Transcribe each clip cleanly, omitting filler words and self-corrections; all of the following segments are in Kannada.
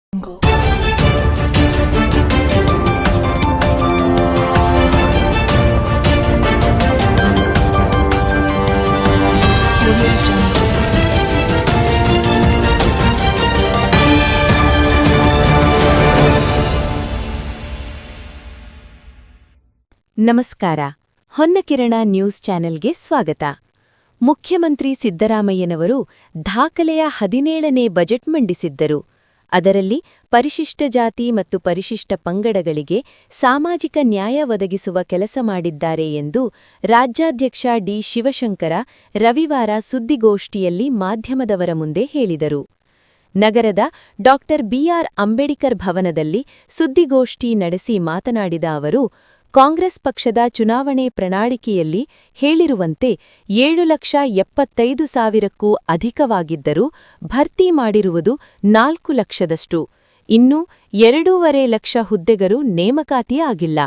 ನಮಸ್ಕಾರ. ಹೊನ್ನಕಿರಣ ನ್ಯೂಸ್ ಚಾನೆಲ್ಗೆ ಸ್ವಾಗತ. ಮುಖ್ಯಮಂತ್ರಿ ಸಿದ್ದರಾಮಯ್ಯನವರು ದಾಖಲೆಯ 17ನೇ ಬಜೆಟ್ ಮಂಡಿಸಿದ್ದರು. ಅದರಲ್ಲಿ ಪರಿಶಿಷ್ಟ ಜಾತಿ ಮತ್ತು ಪರಿಶಿಷ್ಟ ಪಂಗಡಗಳಿಗೆ ಸಾಮಾಜಿಕ ನ್ಯಾಯ ಒದಗಿಸುವ ಕೆಲಸ ಮಾಡಿದ್ದಾರೆ ಎಂದು ರಾಜ್ಯಾಧ್ಯಕ್ಷ ಡಿ. ಶಿವಶಂಕರ ರವಿವಾರ ಸುದ್ದಿಗೋಷ್ಠಿಯಲ್ಲಿ ಮಾಧ್ಯಮದವರ ಮುಂದೆ ಹೇಳಿದರು. ನಗರದ ಡಾ. ಬಿ.ಆರ್. ಅಂಬೇಡ್ಕರ್ ಭವನದಲ್ಲಿ ಸುದ್ದಿಗೋಷ್ಠಿ ನಡೆಸಿ ಮಾತನಾಡಿದ ಅವರು, ಕಾಂಗ್ರೆಸ್ ಪಕ್ಷದ ಚುನಾವಣೆ ಪ್ರಣಾಳಿಕೆಯಲ್ಲಿ ಹೇಳಿರುವಂತೆ 7,75,000ಕ್ಕೂ ಅಧಿಕವಾಗಿದ್ದರೂ ಭರ್ತಿ ಮಾಡಿರುವುದು 4 ಲಕ್ಷದಷ್ಟು. ಇನ್ನೂ 2.5 ಲಕ್ಷ ಹುದ್ದೆಗಳು ನೇಮಕಾತಿ ಆಗಿಲ್ಲ.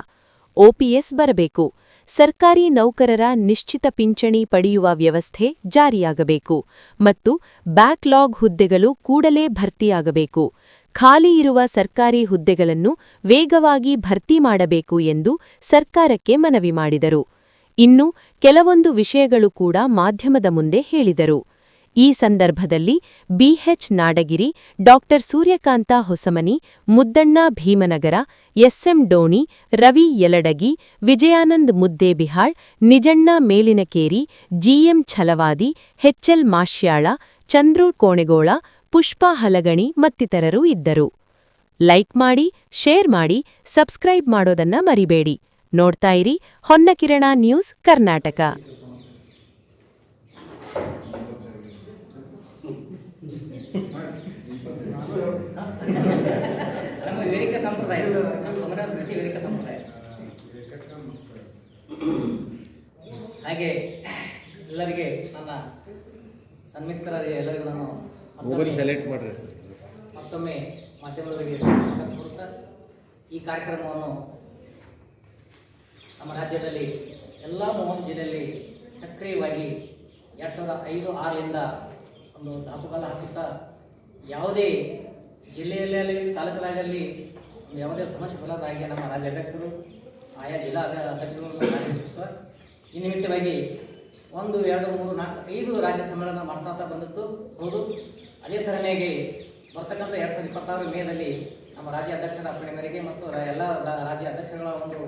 ಒಪಿಎಸ್ ಬರಬೇಕು. ಸರ್ಕಾರಿ ನೌಕರರ ನಿಶ್ಚಿತ ಪಿಂಚಣಿ ಪಡೆಯುವ ವ್ಯವಸ್ಥೆ ಜಾರಿಯಾಗಬೇಕು ಮತ್ತು ಬ್ಯಾಕ್ಲಾಗ್ ಹುದ್ದೆಗಳು ಕೂಡಲೇ ಭರ್ತಿಯಾಗಬೇಕು. ಖಾಲಿ ಇರುವ ಸರ್ಕಾರಿ ಹುದ್ದೆಗಳನ್ನು ವೇಗವಾಗಿ ಭರ್ತಿ ಮಾಡಬೇಕು ಎಂದು ಸರ್ಕಾರಕ್ಕೆ ಮನವಿ ಮಾಡಿದರು. ಇನ್ನು ಕೆಲವೊಂದು ವಿಷಯಗಳು ಕೂಡ ಮಾಧ್ಯಮದ ಮುಂದೆ ಹೇಳಿದರು. ಈ ಸಂದರ್ಭದಲ್ಲಿ ಬಿಎಚ್ ನಾಡಗಿರಿ, ಡಾ. ಸೂರ್ಯಕಾಂತ ಹೊಸಮನಿ, ಮುದ್ದಣ್ಣ ಭೀಮನಗರ, ಎಸ್ಎಂ ಡೋಣಿ, ರವಿ ಯಲಡಗಿ, ವಿಜಯಾನಂದ್ ಮುದ್ದೇಬಿಹಾಳ್, ನಿಜಣ್ಣ ಮೇಲಿನಕೇರಿ, ಜಿಎಂ ಛಲವಾದಿ, ಎಚ್ಎಲ್ ಮಾಶ್ಯಾಳ, ಚಂದ್ರು ಕೋಣೆಗೋಳ, ಪುಷ್ಪಾ ಹಲಗಣಿ ಮತ್ತಿತರರು ಇದ್ದರು. ಲೈಕ್ ಮಾಡಿ, ಶೇರ್ ಮಾಡಿ, ಸಬ್ಸ್ಕ್ರೈಬ್ ಮಾಡೋದನ್ನ ಮರಿಬೇಡಿ. ನೋಡ್ತಾ ಇರಿ ಹೊನ್ನಕಿರಣ ನ್ಯೂಸ್ ಕರ್ನಾಟಕ. ಹಾಗೆ ಎಲ್ಲರಿಗೆ ನನ್ನ ಸನ್ಮಿತ್ರರಾದ ಎಲ್ಲರಿಗೂ ನಾನು ಮತ್ತೊಮ್ಮೆ ಮಾಧ್ಯಮದವರಿಗೆ ಕೊಡುತ್ತಾ ಈ ಕಾರ್ಯಕ್ರಮವನ್ನು ನಮ್ಮ ರಾಜ್ಯದಲ್ಲಿ ಎಲ್ಲ 30 ಜಿಲ್ಲೆಯಲ್ಲಿ ಸಕ್ರಿಯವಾಗಿ 2005-6ರಿಂದ ಒಂದು ದಾಪುಗಾಲ ಹಾಕುತ್ತಾ ಯಾವುದೇ ಜಿಲ್ಲೆಯಲ್ಲಿ ತಾಲೂಕಿನಾಗಲಿ ಯಾವುದೇ ಸಮಸ್ಯೆ ಬರದಾಗಿ ನಮ್ಮ ರಾಜ್ಯಾಧ್ಯಕ್ಷರು ಆಯಾ ಜಿಲ್ಲಾ ಅಧ್ಯಕ್ಷರು ಕಾರ್ಯನಿರ್ವಹಿಸುತ್ತಾ ಈ ನಿಮಿತ್ತವಾಗಿ 1, 2, 3, 4, 5 ರಾಜ್ಯ ಸಮ್ಮೇಳನ ಮಾಡ್ತಾ ಬಂದದ್ದು ಹೌದು. ಅದೇ ಥರನಾಗಿ ಬರ್ತಕ್ಕಂಥ 2026 ಮೇದಲ್ಲಿ ನಮ್ಮ ರಾಜ್ಯ ಅಧ್ಯಕ್ಷರ ಅಪ್ಪಣೆ ಮೇರೆಗೆ ಮತ್ತು ಎಲ್ಲ ರಾಜ್ಯ ಅಧ್ಯಕ್ಷಗಳ ಒಂದು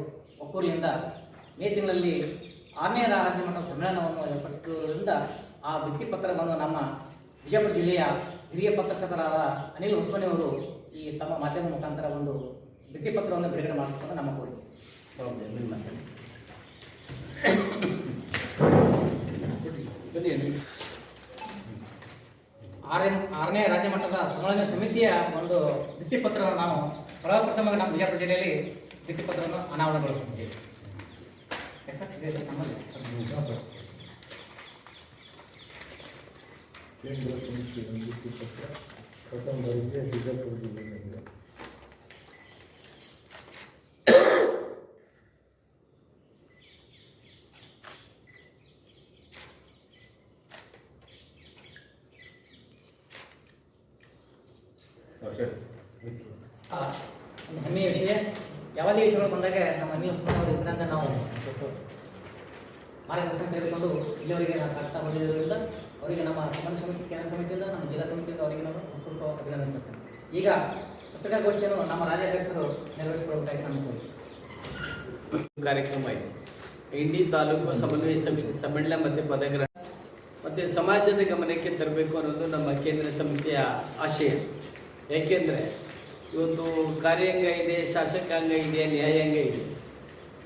ಒಕ್ಕೂಲಿನಿಂದ ಮೇ ತಿಂಗಳಲ್ಲಿ 6ನೇ ರಾಜ್ಯ ಮಟ್ಟದ ಸಮ್ಮೇಳನವನ್ನು ಏರ್ಪಡಿಸಿರುವುದರಿಂದ ಆ ಭಿತ್ತಿಪತ್ರವನ್ನು ನಮ್ಮ ವಿಜಯಪುರ ಜಿಲ್ಲೆಯ ಹಿರಿಯ ಪತ್ರಕರ್ತರಾದ ಅನಿಲ್ ಹೊಸಮನಿಯವರು ಈ ತಮ್ಮ ಮಾಧ್ಯಮ ಮುಖಾಂತರ ಒಂದು ಭಿತ್ತಿಪತ್ರವನ್ನು ಬಿಡುಗಡೆ ಮಾಡಬೇಕಂತ ನಮ್ಮ ಕೋರಿಕೆ. ಆರನೇ ರಾಜ್ಯ ಮಟ್ಟದ ಸಮ್ಮೇಳನ ಸಮಿತಿಯ ಒಂದು ಭಿತ್ತಿಪತ್ರವನ್ನು ನಾವು ಪ್ರಥಮವಾಗಿ ನಮ್ಮ ವಿಜಯಪುರ ಜಿಲ್ಲೆಯಲ್ಲಿ ಭಿತ್ತಿಪತ್ರವನ್ನು ಅನಾವರಣಗೊಳಿಸುತ್ತಿದ್ದೇವೆ. ಒಂದು ಹೆಮ್ಮೆಯ ವಿಷಯ. ಯಾವುದೇ ವಿಷಯಗಳು ಬಂದಾಗ ನಮ್ಮ ಅನಿಲ್ ಹೊಸಮನಿ ಅವರು ಇದರಿಂದ ನಾವು ಮಾರ್ಗದರ್ಶನ ತೆಗೆದುಕೊಂಡು ಇಲ್ಲಿವರೆಗೆ ನಾವು ಸಾಕ್ತಾ ಬಂದಿರೋದ್ರಿಂದ ಅವರಿಗೆ ನಮ್ಮ ಸಮಾಜ ಸಮಿತಿ, ಕೇಂದ್ರ ಸಮಿತಿಯಿಂದ, ನಮ್ಮ ಜಿಲ್ಲಾ ಸಮಿತಿಯಿಂದ ಅವರಿಗೆ ನಾವು ಹೃತ್ಪೂರ್ವಕವಾಗಿ ಅಭಿನಂದಿಸುತ್ತೇವೆ. ಈಗ ಪತ್ರಿಕಾಗೋಷ್ಠಿಯನ್ನು ನಮ್ಮ ರಾಜ್ಯಾಧ್ಯಕ್ಷರು ನೆರವೇರಿಸಿಕೊಳ್ಳಬೇಕಾಗಿ ನಮ್ಮ ಕಾರ್ಯಕ್ರಮ ಇದೆ. ಇಂಡಿ ತಾಲೂಕು ಸಮನ್ವಯ ಸಮಿತಿ ಸಮ್ಮೇಳನ ಮತ್ತು ಪದಗ್ರಹಣ ಮತ್ತು ಸಮಾಜದ ಗಮನಕ್ಕೆ ತರಬೇಕು ಅನ್ನೋದು ನಮ್ಮ ಕೇಂದ್ರ ಸಮಿತಿಯ ಆಶಯ. ಏಕೆಂದರೆ ಇವತ್ತು ಕಾರ್ಯಾಂಗ ಇದೆ, ಶಾಸಕಾಂಗ ಇದೆ, ನ್ಯಾಯಾಂಗ ಇದೆ.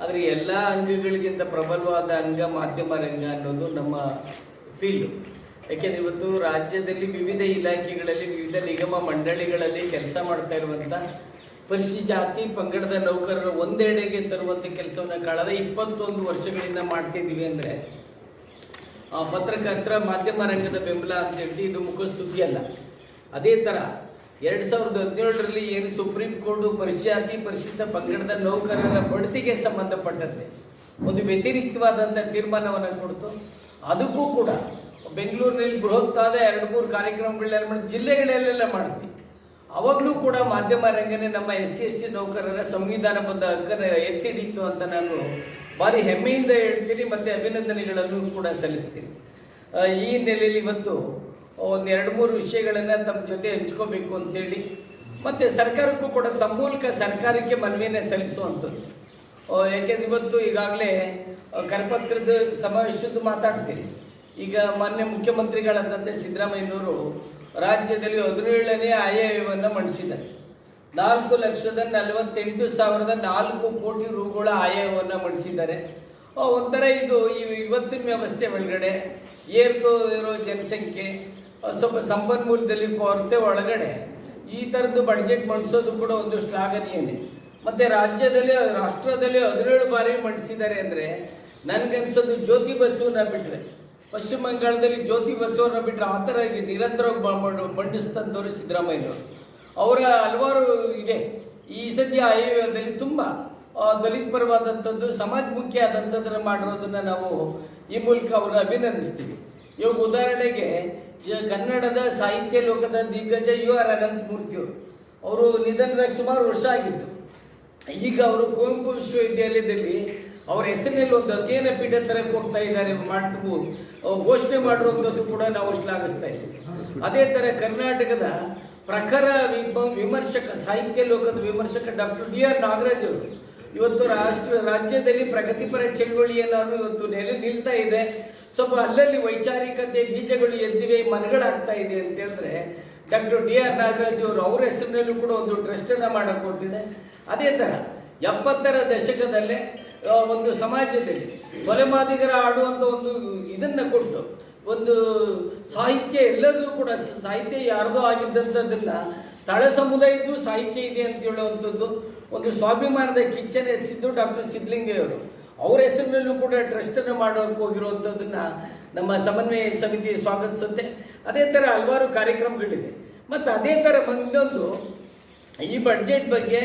ಆದರೆ ಎಲ್ಲ ಅಂಗಗಳಿಗಿಂತ ಪ್ರಬಲವಾದ ಅಂಗ ಮಾಧ್ಯಮ ರಂಗ ಅನ್ನೋದು ನಮ್ಮ ಫೀಲ್ಡು. ಯಾಕೆಂದರೆ ಇವತ್ತು ರಾಜ್ಯದಲ್ಲಿ ವಿವಿಧ ಇಲಾಖೆಗಳಲ್ಲಿ, ವಿವಿಧ ನಿಗಮ ಮಂಡಳಿಗಳಲ್ಲಿ ಕೆಲಸ ಮಾಡ್ತಾ ಇರುವಂಥ ಪರಿಶಿಷ್ಟ ಜಾತಿ ಪಂಗಡದ ನೌಕರರು ಒಂದೆಡೆಗೆ ತರುವಂಥ ಕೆಲಸವನ್ನು ಕಳೆದ 21 ವರ್ಷಗಳಿಂದ ಮಾಡ್ತಿದ್ದೀವಿ. ಅಂದರೆ ಪತ್ರಕರ್ತರ ಮಾಧ್ಯಮ ರಂಗದ ಬೆಂಬಲ ಅಂತ ಹೇಳಿ ಇದು ಮುಖಸ್ತುತಿ ಅಲ್ಲ. ಅದೇ ಥರ 2017ರಲ್ಲಿ ಏನು ಸುಪ್ರೀಂ ಕೋರ್ಟು ಪರಿಶಿಷ್ಟ ಜಾತಿ ಪರಿಶಿಷ್ಟ ಪಂಗಡದ ನೌಕರರ ಬಡ್ತಿಗೆ ಸಂಬಂಧಪಟ್ಟಂತೆ ಒಂದು ವ್ಯತಿರಿಕ್ತವಾದಂಥ ತೀರ್ಮಾನವನ್ನು ಕೊಡ್ತು. ಅದಕ್ಕೂ ಕೂಡ ಬೆಂಗಳೂರಿನಲ್ಲಿ ಬೃಹತ್ತಾದ 2-3 ಕಾರ್ಯಕ್ರಮಗಳನ್ನೆಲ್ಲ ಮಾಡಿ ಜಿಲ್ಲೆಗಳಲ್ಲೆಲ್ಲ ಮಾಡಿದ್ವಿ. ಅವಾಗಲೂ ಕೂಡ ಮಾಧ್ಯಮ ರಂಗನೆ ನಮ್ಮ SC/ST ನೌಕರರ ಸಂವಿಧಾನಬದ್ಧ ಹಕ್ಕನ್ನು ಎತ್ತಿ ಹಿಡಿತು ಅಂತ ನಾನು ಭಾರಿ ಹೆಮ್ಮೆಯಿಂದ ಹೇಳ್ತೀನಿ ಮತ್ತು ಅಭಿನಂದನೆಗಳನ್ನು ಕೂಡ ಸಲ್ಲಿಸ್ತೀನಿ. ಈ ಹಿನ್ನೆಲೆಯಲ್ಲಿ ಇವತ್ತು ಒಂದು 2-3 ವಿಷಯಗಳನ್ನು ತಮ್ಮ ಜೊತೆ ಹಂಚ್ಕೋಬೇಕು ಅಂತೇಳಿ, ಮತ್ತು ಸರ್ಕಾರಕ್ಕೂ ಕೂಡ ತಮ್ಮ ಮೂಲಕ ಸರ್ಕಾರಕ್ಕೆ ಮನವಿಯನ್ನು ಸಲ್ಲಿಸುವಂಥದ್ದು. ಯಾಕೆಂದ್ರೆ ಇವತ್ತು ಈಗಾಗಲೇ ಕರಪತ್ರದ ಸಮಾವೇಶದ್ದು ಮಾತಾಡ್ತೀನಿ. ಈಗ ಮಾನ್ಯ ಮುಖ್ಯಮಂತ್ರಿಗಳಾದಂತೆ ಸಿದ್ದರಾಮಯ್ಯನವರು ರಾಜ್ಯದಲ್ಲಿ 17ನೇ ಆಯವ್ಯಯವನ್ನು ಮಂಡಿಸಿದ್ದಾರೆ. 4,48,004 ಕೋಟಿ ರೂಗಳ ಆಯವ್ಯಯವನ್ನು ಮಂಡಿಸಿದ್ದಾರೆ. ಒಂಥರ ಇದು ಇವತ್ತಿನ ವ್ಯವಸ್ಥೆ ಒಳಗಡೆ ಏರ್ತು ಇರೋ ಜನಸಂಖ್ಯೆ, ಸ್ವಲ್ಪ ಸಂಪನ್ಮೂಲದಲ್ಲಿ ಕೊರತೆ ಒಳಗಡೆ ಈ ಥರದ್ದು ಬಡ್ಜೆಟ್ ಮಂಡಿಸೋದು ಕೂಡ ಒಂದು ಶ್ಲಾಘನೀಯನೇ. ಮತ್ತು ರಾಷ್ಟ್ರದಲ್ಲಿ 17 ಬಾರಿ ಮಂಡಿಸಿದ್ದಾರೆ ಅಂದರೆ ನನಗನ್ಸೋದು ಜ್ಯೋತಿ ಬಸ್ಸುವನ್ನ ಬಿಟ್ಟರೆ, ಪಶ್ಚಿಮ ಬಂಗಾಳದಲ್ಲಿ ಜ್ಯೋತಿ ಬಸ್ಸುವನ್ನ ಬಿಟ್ಟರೆ ಆ ಥರ ನಿರಂತರವಾಗಿ ಮಂಡಿಸ್ತಂಥವ್ರು ಸಿದ್ದರಾಮಯ್ಯನವರು. ಅವರ ಹಲವಾರು ಇದೆ. ಈ ಸದ್ಯ ಆಯವ್ಯಯದಲ್ಲಿ ತುಂಬ ದಲಿತ ಪರವಾದಂಥದ್ದು, ಸಮಾಜಮುಖಿ ಆದಂಥದ್ದನ್ನು ಮಾಡಿರೋದನ್ನು ನಾವು ಈ ಮೂಲಕ ಅವ್ರನ್ನ ಅಭಿನಂದಿಸ್ತೀವಿ. ಇವಾಗ ಉದಾಹರಣೆಗೆ ಕನ್ನಡದ ಸಾಹಿತ್ಯ ಲೋಕದ ದಿಗ್ಗಜ UR ಅನಂತಮೂರ್ತಿಯವರು, ಅವರು ನಿಧನರಾಗಿ ಸುಮಾರು ವರ್ಷ ಆಗಿತ್ತು. ಈಗ ಅವರು ಕುವೆಂಪು ವಿಶ್ವವಿದ್ಯಾಲಯದಲ್ಲಿ ಅವರ ಹೆಸರಿನಲ್ಲಿ ಒಂದು ಅಧ್ಯಯನ ಪೀಠ ತರಕ್ಕೆ ಹೋಗ್ತಾ ಇದ್ದಾರೆ, ಘೋಷಣೆ ಮಾಡಿರುವಂಥದ್ದು ಕೂಡ ನಾವು ಶ್ಲಾಘಿಸ್ತಾ ಇದ್ದೀವಿ. ಅದೇ ಥರ ಕರ್ನಾಟಕದ ಪ್ರಖರ ವಿಮರ್ಶಕ, ಸಾಹಿತ್ಯ ಲೋಕದ ವಿಮರ್ಶಕ ಡಾಕ್ಟರ್ DR ನಾಗರಾಜ್ ಅವರು ಇವತ್ತು ರಾಜ್ಯದಲ್ಲಿ ಪ್ರಗತಿಪರ ಚಳುವಳಿಯನ್ನು ಇವತ್ತು ನಿಲ್ತಾ ಇದೆ. ಸ್ವಲ್ಪ ಅಲ್ಲಲ್ಲಿ ವೈಚಾರಿಕತೆ ಬೀಜಗಳು ಎದ್ದಿವೆ, ಮರಗಳಾಗ್ತಾ ಇದೆ ಅಂತ ಹೇಳಿದ್ರೆ ಡಾಕ್ಟರ್ DR ನಾಗರಾಜ್ ಅವರು ಅವರ ಹೆಸರಿನಲ್ಲೂ ಕೂಡ ಒಂದು ಟ್ರಸ್ಟನ್ನು ಮಾಡಕ್ಕೆ ಹೊರಟಿದೆ. ಅದೇ ಥರ 70ರ ದಶಕದಲ್ಲೇ ಒಂದು ಸಮಾಜದಲ್ಲಿ ಕೊಲೆಮಾದಿಗರ ಆಡುವಂಥ ಒಂದು ಇದನ್ನು ಕೊಟ್ಟು ಒಂದು ಸಾಹಿತ್ಯ ಎಲ್ಲರಿಗೂ ಕೂಡ ಸಾಹಿತ್ಯ ಯಾರ್ದೋ ಆಗಿದ್ದಂಥದ್ದನ್ನು ತಳ ಸಮುದಾಯದ್ದು ಸಾಹಿತ್ಯ ಇದೆ ಅಂತ ಹೇಳುವಂಥದ್ದು ಒಂದು ಸ್ವಾಭಿಮಾನದ ಕಿಚ್ಚನ್ನು ಹೆಚ್ಚಿದ್ದು ಡಾಕ್ಟರ್ ಸಿದ್ಧಲಿಂಗಯ್ಯವರು. ಅವರ ಹೆಸರಿನಲ್ಲೂ ಕೂಡ ಟ್ರಸ್ಟನ್ನು ಮಾಡೋಕ್ಕೆ ಹೋಗಿರುವಂಥದ್ದನ್ನು ನಮ್ಮ ಸಮನ್ವಯ ಸಮಿತಿ ಸ್ವಾಗತಿಸುತ್ತೆ. ಅದೇ ಥರ ಹಲವಾರು ಕಾರ್ಯಕ್ರಮಗಳಿದೆ. ಮತ್ತು ಅದೇ ಥರ ಇನ್ನೊಂದು ಈ ಬಡ್ಜೆಟ್ ಬಗ್ಗೆ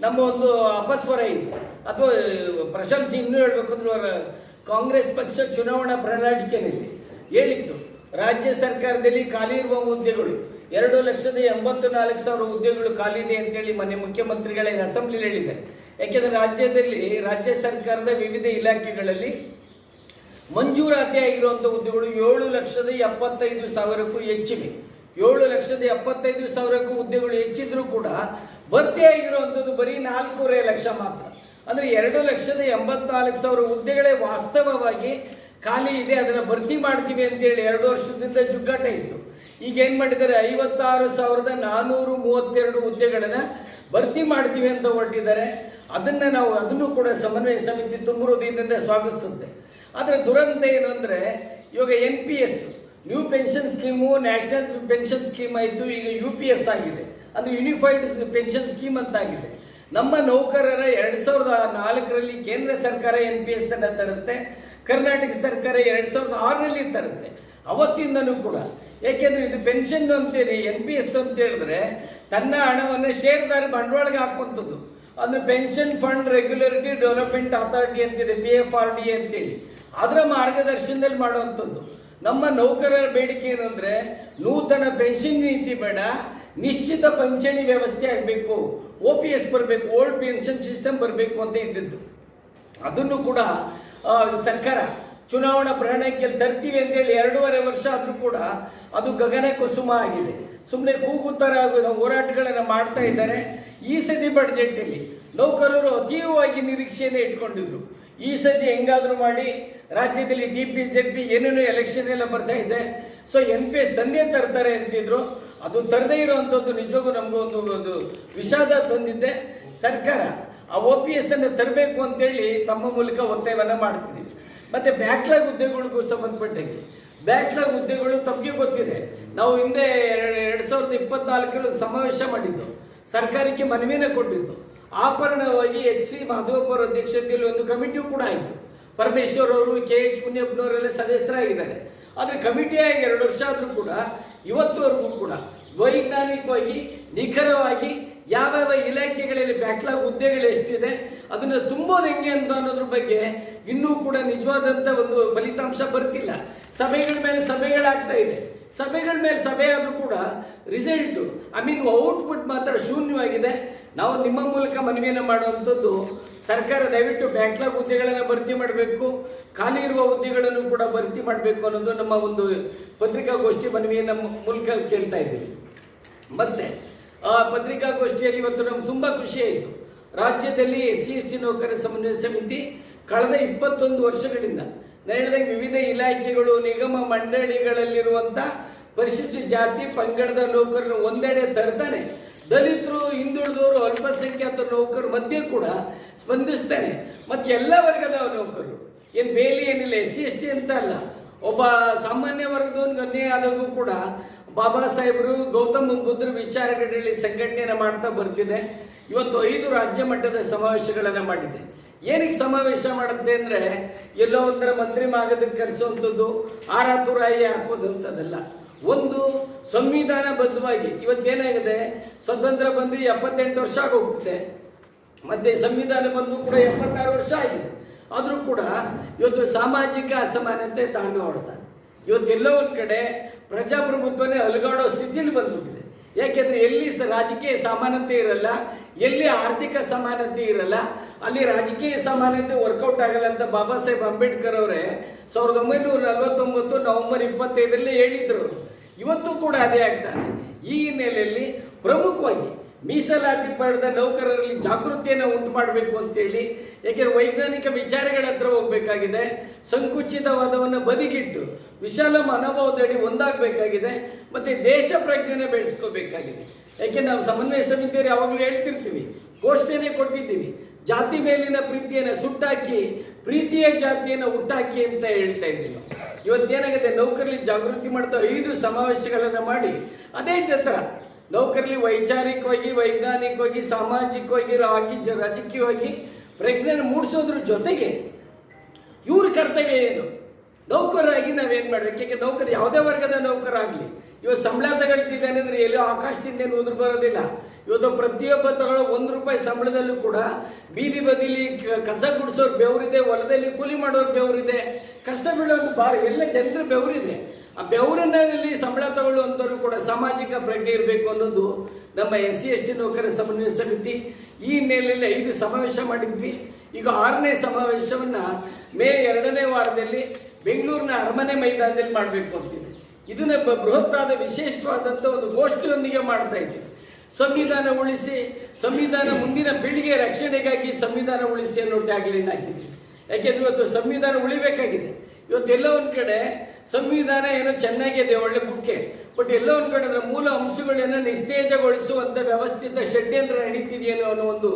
ನಮ್ಮ ಒಂದು ಅಪಸ್ವರ ಇದೆ ಅಥವಾ ಪ್ರಶಂಸೆ ಇನ್ನೂ ಹೇಳಬೇಕಂದ್ರೆ ಅವರ ಕಾಂಗ್ರೆಸ್ ಪಕ್ಷ ಚುನಾವಣಾ ಪ್ರಣಾಳಿಕೆಯಲ್ಲಿ ಹೇಳಿತ್ತು, ರಾಜ್ಯ ಸರ್ಕಾರದಲ್ಲಿ ಖಾಲಿ ಇರುವ ಹುದ್ದೆಗಳು 2,84,000 ಹುದ್ದೆಗಳು ಖಾಲಿ ಇದೆ ಅಂತೇಳಿ ಮೊನ್ನೆ ಮುಖ್ಯಮಂತ್ರಿಗಳೇ ಅಸೆಂಬ್ಲಿಲಿ ಹೇಳಿದ್ದಾರೆ. ಯಾಕೆಂದರೆ ರಾಜ್ಯ ಸರ್ಕಾರದ ವಿವಿಧ ಇಲಾಖೆಗಳಲ್ಲಿ ಮಂಜೂರಾತಿ ಆಗಿರುವಂಥ ಹುದ್ದೆಗಳು 7,75,000ಕ್ಕೂ ಹೆಚ್ಚಿವೆ. 7,75,000ಕ್ಕೂ ಹುದ್ದೆಗಳು ಹೆಚ್ಚಿದ್ರೂ ಕೂಡ ಭರ್ತಿ ಆಗಿರುವಂಥದ್ದು ಬರೀ 4.5 ಲಕ್ಷ ಮಾತ್ರ. ಅಂದರೆ 2,84,000 ಹುದ್ದೆಗಳೇ ವಾಸ್ತವವಾಗಿ ಖಾಲಿ ಇದೆ, ಅದನ್ನು ಭರ್ತಿ ಮಾಡ್ತೀವಿ ಅಂತೇಳಿ 2 ವರ್ಷದಿಂದ ಜುಗ್ಗಾಟ ಇತ್ತು. ಈಗ ಏನು ಮಾಡಿದ್ದಾರೆ, 56,432 ಹುದ್ದೆಗಳನ್ನು ಭರ್ತಿ ಮಾಡ್ತೀವಿ ಅಂತ ಹೊರಟಿದ್ದಾರೆ. ಅದನ್ನು ಕೂಡ ಸಮನ್ವಯ ಸಮಿತಿ ತುಂಬ ಹೃದಯದಿಂದ ಸ್ವಾಗತಿಸುತ್ತೆ. ಆದರೆ ದುರಂತ ಏನು ಅಂದರೆ ಇವಾಗ NPS new pension scheme national pension scheme ಆಯಿತು, ಈಗ UPS ಆಗಿದೆ, ಅದು ಯೂನಿಫೈಡ್ ಪೆನ್ಷನ್ ಸ್ಕೀಮ್ ಅಂತ ಆಗಿದೆ. ನಮ್ಮ ನೌಕರರ 2004ರಲ್ಲಿ ಕೇಂದ್ರ ಸರ್ಕಾರ NPS ಅನ್ನು ತರುತ್ತೆ, ಕರ್ನಾಟಕ ಸರ್ಕಾರ 2006ರಲ್ಲಿ ತರುತ್ತೆ. ಅವತ್ತಿಂದನೂ ಕೂಡ ಏಕೆಂದರೆ ಇದು ಪೆನ್ಷನ್ ಅಂತೇಳಿ NPS ಅಂತ ಹೇಳಿದ್ರೆ ತನ್ನ ಹಣವನ್ನು ಷೇರ್ದಾರಿ ಬಂಡವಾಳಗೆ ಹಾಕುವಂಥದ್ದು. ಅಂದರೆ pension fund regulatory development authority ಅಂತಿದೆ, PFRD ಅಂತೇಳಿ, ಅದರ ಮಾರ್ಗದರ್ಶನದಲ್ಲಿ ಮಾಡುವಂಥದ್ದು. ನಮ್ಮ ನೌಕರರ ಬೇಡಿಕೆ ಏನು ಅಂದರೆ ನೂತನ ಪೆನ್ಷನ್ ನೀತಿ ಬೇಡ, ನಿಶ್ಚಿತ ಪಿಂಚಣಿ ವ್ಯವಸ್ಥೆ ಆಗಬೇಕು, OPS ಬರಬೇಕು, ಓಲ್ಡ್ ಪೆನ್ಷನ್ ಸಿಸ್ಟಮ್ ಬರಬೇಕು ಅಂತ ಇದ್ದಿದ್ದು. ಅದನ್ನು ಕೂಡ ಸರ್ಕಾರ ಚುನಾವಣಾ ಪ್ರಣಾಳಿಕೆಯಲ್ಲಿ ತರ್ತೀವಿ ಅಂತೇಳಿ 2.5 ವರ್ಷ ಆದರೂ ಕೂಡ ಅದು ಗಗನ ಕುಸುಮ ಆಗಿದೆ. ಸುಮ್ಮನೆ ಕೂಗುತ್ತರ ಹೋರಾಟಗಳನ್ನು ಮಾಡ್ತಾ ಇದ್ದಾರೆ. ಈ ಸತಿ ಬಡ್ಜೆಟ್ಟಲ್ಲಿ ನೌಕರರು ಅತೀವವಾಗಿ ನಿರೀಕ್ಷೆಯನ್ನು ಇಟ್ಕೊಂಡಿದ್ರು. ಈ ಸತಿ ಹೆಂಗಾದರೂ ಮಾಡಿ ರಾಜ್ಯದಲ್ಲಿ TP-ZP ಏನೇನೋ ಎಲೆಕ್ಷನ್ ಎಲ್ಲ ಬರ್ತಾ ಇದೆ, ಸೊ NPS ತಂದೇ ತರ್ತಾರೆ ಅಂತಿದ್ರು. ಅದು ತರದೇ ಇರೋವಂಥದ್ದು ನಿಜವಾಗೂ ನಮಗೊಂದು ವಿಷಾದ ತಂದಿದ್ದೆ. ಸರ್ಕಾರ ಆ OPS ಅನ್ನು ತರಬೇಕು ಅಂತೇಳಿ ತಮ್ಮ ಮೂಲಕ ಒತ್ತಾಯವನ್ನು ಮಾಡ್ತಿದ್ದೀವಿ. ಮತ್ತು ಬ್ಯಾಕ್ಲಾಗ್ ಹುದ್ದೆಗಳಿಗೂ ಸಂಬಂಧಪಟ್ಟಂಗೆ ಬ್ಯಾಕ್ಲಾಗ್ ಹುದ್ದೆಗಳು ತಮಗೆ ಗೊತ್ತಿದೆ. ನಾವು ಹಿಂದೆ 2024ರಲ್ಲಿ ಸಮಾವೇಶ ಮಾಡಿದ್ದು, ಸರ್ಕಾರಕ್ಕೆ ಮನವಿಯನ್ನು ಕೊಟ್ಟಿದ್ದು. ಆಪರಣವಾಗಿ HC ಮಾಧವಪ್ಪ ಅವರ ಅಧ್ಯಕ್ಷತೆಯಲ್ಲಿ ಒಂದು ಕಮಿಟಿಯೂ ಕೂಡ ಆಯಿತು. ಪರಮೇಶ್ವರ್ ಅವರು, KH ಮುನಿಯಪ್ಪನವರೆಲ್ಲ ಸದಸ್ಯರಾಗಿದ್ದಾರೆ. ಆದರೆ ಕಮಿಟಿಯಾಗಿ 2 ವರ್ಷ ಆದರೂ ಕೂಡ ಇವತ್ತುವರೆಗೂ ಕೂಡ ವೈಜ್ಞಾನಿಕವಾಗಿ ನಿಖರವಾಗಿ ಯಾವ ಇಲಾಖೆಗಳಲ್ಲಿ ಬ್ಯಾಕ್ಲಾಗ್ ಹುದ್ದೆಗಳು ಎಷ್ಟಿದೆ, ಅದನ್ನು ತುಂಬೋದು ಹೆಂಗೆ ಅಂತ ಅನ್ನೋದ್ರ ಬಗ್ಗೆ ಇನ್ನೂ ಕೂಡ ನಿಜವಾದಂಥ ಒಂದು ಫಲಿತಾಂಶ ಬರ್ತಿಲ್ಲ. ಸಭೆಗಳ ಮೇಲೆ ಸಭೆಗಳಾಗ್ತಾ ಇದೆ, ಸಭೆಗಳ ಮೇಲೆ ಸಭೆ ಆದರೂ ಕೂಡ ರಿಸಲ್ಟು ಔಟ್ಪುಟ್ ಮಾತ್ರ ಶೂನ್ಯವಾಗಿದೆ. ನಾವು ನಿಮ್ಮ ಮೂಲಕ ಮನವಿಯನ್ನು ಮಾಡುವಂಥದ್ದು, ಸರ್ಕಾರ ದಯವಿಟ್ಟು ಬ್ಯಾಕ್ಲಾಗ್ ಹುದ್ದೆಗಳನ್ನು ಭರ್ತಿ ಮಾಡಬೇಕು, ಖಾಲಿ ಇರುವ ಹುದ್ದೆಗಳನ್ನು ಕೂಡ ಭರ್ತಿ ಮಾಡಬೇಕು ಅನ್ನೋದು ನಮ್ಮ ಒಂದು ಪತ್ರಿಕಾಗೋಷ್ಠಿ ಮನವಿಯನ್ನು ಮೂಲಕ ಕೇಳ್ತಾ ಇದ್ದೀವಿ. ಮತ್ತೆ ಆ ಪತ್ರಿಕಾಗೋಷ್ಠಿಯಲ್ಲಿ ಇವತ್ತು ನಮ್ಗೆ ತುಂಬ ಖುಷಿ ಆಯಿತು. ರಾಜ್ಯದಲ್ಲಿ SC/ST ನೌಕರರ ಸಮನ್ವಯ ಸಮಿತಿ ಕಳೆದ 21 ವರ್ಷಗಳಿಂದ ನಾನು ಹೇಳಿದಂಗೆ ವಿವಿಧ ಇಲಾಖೆಗಳು, ನಿಗಮ ಮಂಡಳಿಗಳಲ್ಲಿರುವಂಥ ಪರಿಶಿಷ್ಟ ಜಾತಿ ಪಂಗಡದ ನೌಕರರು ಒಂದೆಡೆ ತರ್ತಾನೆ, ದಲಿತರು, ಹಿಂದುಳಿದವರು, ಅಲ್ಪಸಂಖ್ಯಾತ ನೌಕರರ ಮಧ್ಯೆ ಕೂಡ ಸ್ಪಂದಿಸ್ತಾನೆ. ಮತ್ತು ಎಲ್ಲ ವರ್ಗದ ನೌಕರರು, ಏನು ಬೇಲಿ ಏನಿಲ್ಲ, SC/ST ಅಂತ ಅಲ್ಲ, ಒಬ್ಬ ಸಾಮಾನ್ಯ ವರ್ಗದವನಿಗೆ ಅನ್ಯಾಯ ಆದಾಗೂ ಕೂಡ ಬಾಬಾ ಸಾಹೇಬರು ಗೌತಮ ಬುದ್ಧರು ವಿಚಾರಗಳಲ್ಲಿ ಸಂಘಟನೆಯನ್ನು ಮಾಡ್ತಾ ಬರ್ತಿದೆ. ಇವತ್ತು 5 ರಾಜ್ಯ ಮಟ್ಟದ ಸಮಾವೇಶಗಳನ್ನು ಮಾಡಿದೆ. ಏನಕ್ಕೆ ಸಮಾವೇಶ ಮಾಡುತ್ತೆ ಅಂದರೆ, ಎಲ್ಲೋ ಒಂಥರ ಮಂತ್ರಿ ಮಾಗದಕ್ಕೆ ಕರೆಸುವಂಥದ್ದು, ಆರಾತುರಾಯಿ ಹಾಕೋದಂಥದ್ದಲ್ಲ. ಒಂದು ಸಂವಿಧಾನಬದ್ಧವಾಗಿ ಇವತ್ತೇನಾಗಿದೆ, ಸ್ವತಂತ್ರ ಬಂದು 78 ವರ್ಷ ಆಗೋಗುತ್ತೆ, ಮತ್ತೆ ಸಂವಿಧಾನ ಬಂದು ಕೂಡ 76 ವರ್ಷ ಆಗಿದೆ. ಆದರೂ ಕೂಡ ಇವತ್ತು ಸಾಮಾಜಿಕ ಅಸಮಾನತೆ ತಾಂಡ ಹೊಡ್ತಾರೆ. ಇವತ್ತೆಲ್ಲೋ ಒಂದು ಕಡೆ ಪ್ರಜಾಪ್ರಭುತ್ವನೇ ಅಲುಗಾಡೋ ಸ್ಥಿತಿಯಲ್ಲಿ ಬಂದ್ಬಿಟ್ಟಿದೆ. ಯಾಕೆಂದರೆ ಎಲ್ಲಿ ರಾಜಕೀಯ ಸಮಾನತೆ ಇರಲ್ಲ, ಎಲ್ಲಿ ಆರ್ಥಿಕ ಸಮಾನತೆ ಇರಲ್ಲ, ಅಲ್ಲಿ ರಾಜಕೀಯ ಸಮಾನತೆ ವರ್ಕೌಟ್ ಆಗಲ್ಲ ಅಂತ ಬಾಬಾ ಸಾಹೇಬ್ ಅಂಬೇಡ್ಕರ್ ಅವರೇ 1949 ನವೆಂಬರ್ 25 ಹೇಳಿದ್ರು. ಇವತ್ತು ಕೂಡ ಅದೇ ಆಗ್ತಾರೆ. ಈ ಹಿನ್ನೆಲೆಯಲ್ಲಿ ಪ್ರಮುಖವಾಗಿ ಮೀಸಲಾತಿ ಪಡೆದ ನೌಕರರಲ್ಲಿ ಜಾಗೃತಿಯನ್ನು ಉಂಟು ಮಾಡಬೇಕು ಅಂತೇಳಿ, ಯಾಕೆಂದರೆ ವೈಜ್ಞಾನಿಕ ವಿಚಾರಗಳ ಹತ್ರ ಹೋಗಬೇಕಾಗಿದೆ, ಸಂಕುಚಿತವಾದವನ್ನು ಬದಿಗಿಟ್ಟು ವಿಶಾಲ ಮನೋಭಾವದಡಿ ಒಂದಾಗಬೇಕಾಗಿದೆ, ಮತ್ತು ದೇಶ ಪ್ರಜ್ಞೆಯನ್ನು ಬೆಳೆಸ್ಕೋಬೇಕಾಗಿದೆ. ಯಾಕೆ ನಾವು ಸಮನ್ವಯ ಸಮಿತಿಯವರು ಯಾವಾಗಲೂ ಹೇಳ್ತಿರ್ತೀವಿ, ಘೋಷಣೆನೇ ಕೊಟ್ಟಿದ್ದೀವಿ, ಜಾತಿ ಮೇಲಿನ ಪ್ರೀತಿಯನ್ನು ಸುಟ್ಟಾಕಿ ಪ್ರೀತಿಯ ಜಾತಿಯನ್ನು ಹುಟ್ಟಾಕಿ ಅಂತ ಹೇಳ್ತಾ ಇದ್ದೀವಿ. ಇವತ್ತೇನಾಗಿದೆ, ನೌಕರಲ್ಲಿ ಜಾಗೃತಿ ಮಾಡ್ತಾ 5 ಸಮಾವೇಶಗಳನ್ನು ಮಾಡಿ ಅದೇ ಥರ ನೌಕರಲ್ಲಿ ವೈಚಾರಿಕವಾಗಿ, ವೈಜ್ಞಾನಿಕವಾಗಿ, ಸಾಮಾಜಿಕವಾಗಿ, ರಾಜಕೀಯವಾಗಿ ಪ್ರಜ್ಞೆಯನ್ನು ಮೂಡಿಸೋದ್ರ ಜೊತೆಗೆ ಇವ್ರ ಕರ್ತವ್ಯ ಏನು, ನೌಕರರಾಗಿ ನಾವೇನು ಮಾಡಬೇಕು. ಯಾಕೆ ನೌಕರ ಯಾವುದೇ ವರ್ಗದ ನೌಕರ ಆಗಲಿ, ಇವತ್ತು ಸಂಬಳ ತಗೊಳ್ತಿದ್ದಾನೆ ಅಂದರೆ ಎಲ್ಲೋ ಆಕಾಶದಿಂದ ಏನು ಉದುರು ಬರೋದಿಲ್ಲ. ಇವತ್ತು ಪ್ರತಿಯೊಬ್ಬ ತಗೊಳ್ಳೋ ₹1 ಸಂಬಳದಲ್ಲೂ ಕೂಡ ಬೀದಿ ಬದಿಲಿ ಕಸ ಗುಡಿಸೋರು ಬೆವರಿದೆ, ಹೊಲದಲ್ಲಿ ಕೂಲಿ ಮಾಡೋರು ಬೆವರಿದೆ, ಕಷ್ಟ ಬೀಳೋದು ಎಲ್ಲ ಜನರ ಬೆವರಿದೆ. ಆ ಬೆವರಿನಲ್ಲಿ ಸಂಬಳ ತಗೊಳ್ಳುವಂಥವ್ರು ಕೂಡ ಸಾಮಾಜಿಕ ಪ್ರಜ್ಞೆ ಇರಬೇಕು ಅನ್ನೋದು ನಮ್ಮ SC/ST ನೌಕರರ ಸಮನ್ವಯ ಸಮಿತಿ. ಈ ಹಿನ್ನೆಲೆಯಲ್ಲಿ 5 ಸಮಾವೇಶ ಮಾಡಿದ್ವಿ. ಈಗ 6ನೇ ಸಮಾವೇಶವನ್ನು ಮೇ 2ನೇ ವಾರದಲ್ಲಿ ಬೆಂಗಳೂರಿನ ಅರಮನೆ ಮೈದಾನದಲ್ಲಿ ಮಾಡಬೇಕು ಅಂತಿದೆ. ಇದನ್ನ ಬೃಹತ್ತಾದ ವಿಶೇಷವಾದಂಥ ಒಂದು ಗೋಷ್ಠಿಯೊಂದಿಗೆ ಮಾಡ್ತಾ ಇದ್ದೀವಿ. ಸಂವಿಧಾನ ಉಳಿಸಿ, ಸಂವಿಧಾನ ಮುಂದಿನ ಪೀಳಿಗೆ ರಕ್ಷಣೆಗಾಗಿ ಸಂವಿಧಾನ ಉಳಿಸಿ ಅನ್ನೋ ಟ್ಯಾಗ್ಲೈನ್ ಹಾಕಿದ್ವಿ. ಯಾಕೆಂದ್ರೆ ಇವತ್ತು ಸಂವಿಧಾನ ಉಳಿಬೇಕಾಗಿದೆ. ಇವತ್ತೆಲ್ಲೋ ಒಂದು ಕಡೆ ಸಂವಿಧಾನ ಏನೋ ಚೆನ್ನಾಗಿದೆ, ಒಳ್ಳೆ ಬುಕ್ಕೆ, ಬಟ್ ಎಲ್ಲೋ ಒಂದು ಕಡೆ ಅದರ ಮೂಲ ಅಂಶಗಳನ್ನು ನಿಸ್ತೇಜಗೊಳಿಸುವಂಥ ವ್ಯವಸ್ಥಿತ ಷಡ್ಯಂತ್ರ ನಡೀತಿದೆಯೇನೋ ಅನ್ನೋ ಒಂದು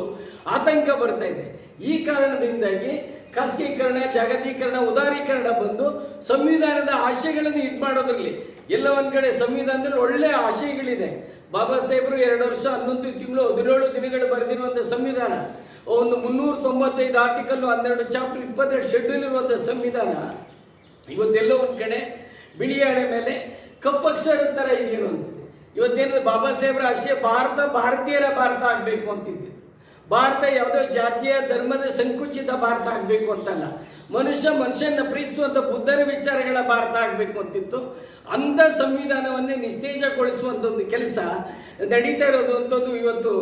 ಆತಂಕ ಬರ್ತಾ ಇದೆ. ಈ ಕಾರಣದಿಂದಾಗಿ ಖಾಸಗೀಕರಣ, ಜಾಗತೀಕರಣ, ಉದಾರೀಕರಣ ಬಂದು ಸಂವಿಧಾನದ ಆಶಯಗಳನ್ನು ಇದು ಮಾಡೋದ್ರಲ್ಲಿ ಎಲ್ಲ ಒಂದು ಕಡೆ ಸಂವಿಧಾನದಲ್ಲಿ ಒಳ್ಳೆಯ ಆಶಯಗಳಿದೆ. ಬಾಬಾ ಸಾಹೇಬರು 2 ವರ್ಷ 11 ತಿಂಗಳು 17 ದಿನಗಳು ಬರೆದಿರುವಂಥ ಸಂವಿಧಾನ, ಒಂದು 395 ಆರ್ಟಿಕಲ್, 12 ಚಾಪ್ಟರ್, 22 ಶೆಡ್ಯೂಲ್ ಇರುವಂಥ ಸಂವಿಧಾನ ಇವತ್ತೆಲ್ಲೋ ಒಂದು ಕಡೆ ಬಿಳಿಯಾಡೆ ಮೇಲೆ ಕಪ್ಪಕ್ಷರ ಥರ ಇದೆಯನ್ನುವಂಥದ್ದು. ಇವತ್ತೇನಿದೆ, ಬಾಬಾ ಸಾಹೇಬರ ಆಶಯ ಭಾರತೀಯರ ಭಾರತ ಆಗಬೇಕು ಅಂತಿದ್ದು. ಭಾರತ ಯಾವುದೋ ಜಾತಿಯ ಧರ್ಮದ ಸಂಕುಚಿತ ಭಾರತ ಆಗಬೇಕು ಅಂತಲ್ಲ, ಮನುಷ್ಯನ ಪ್ರೀತಿಸುವಂಥ ಬುದ್ಧರ ವಿಚಾರಗಳ ಭಾರತ ಆಗಬೇಕು ಅಂತಿತ್ತು. ಅಂಥ ಸಂವಿಧಾನವನ್ನೇ ನಿಸ್ತೇಜಗೊಳಿಸುವಂಥ ಒಂದು ಕೆಲಸ ನಡೀತಾ ಇರೋದು ಅಂಥದ್ದು. ಇವತ್ತು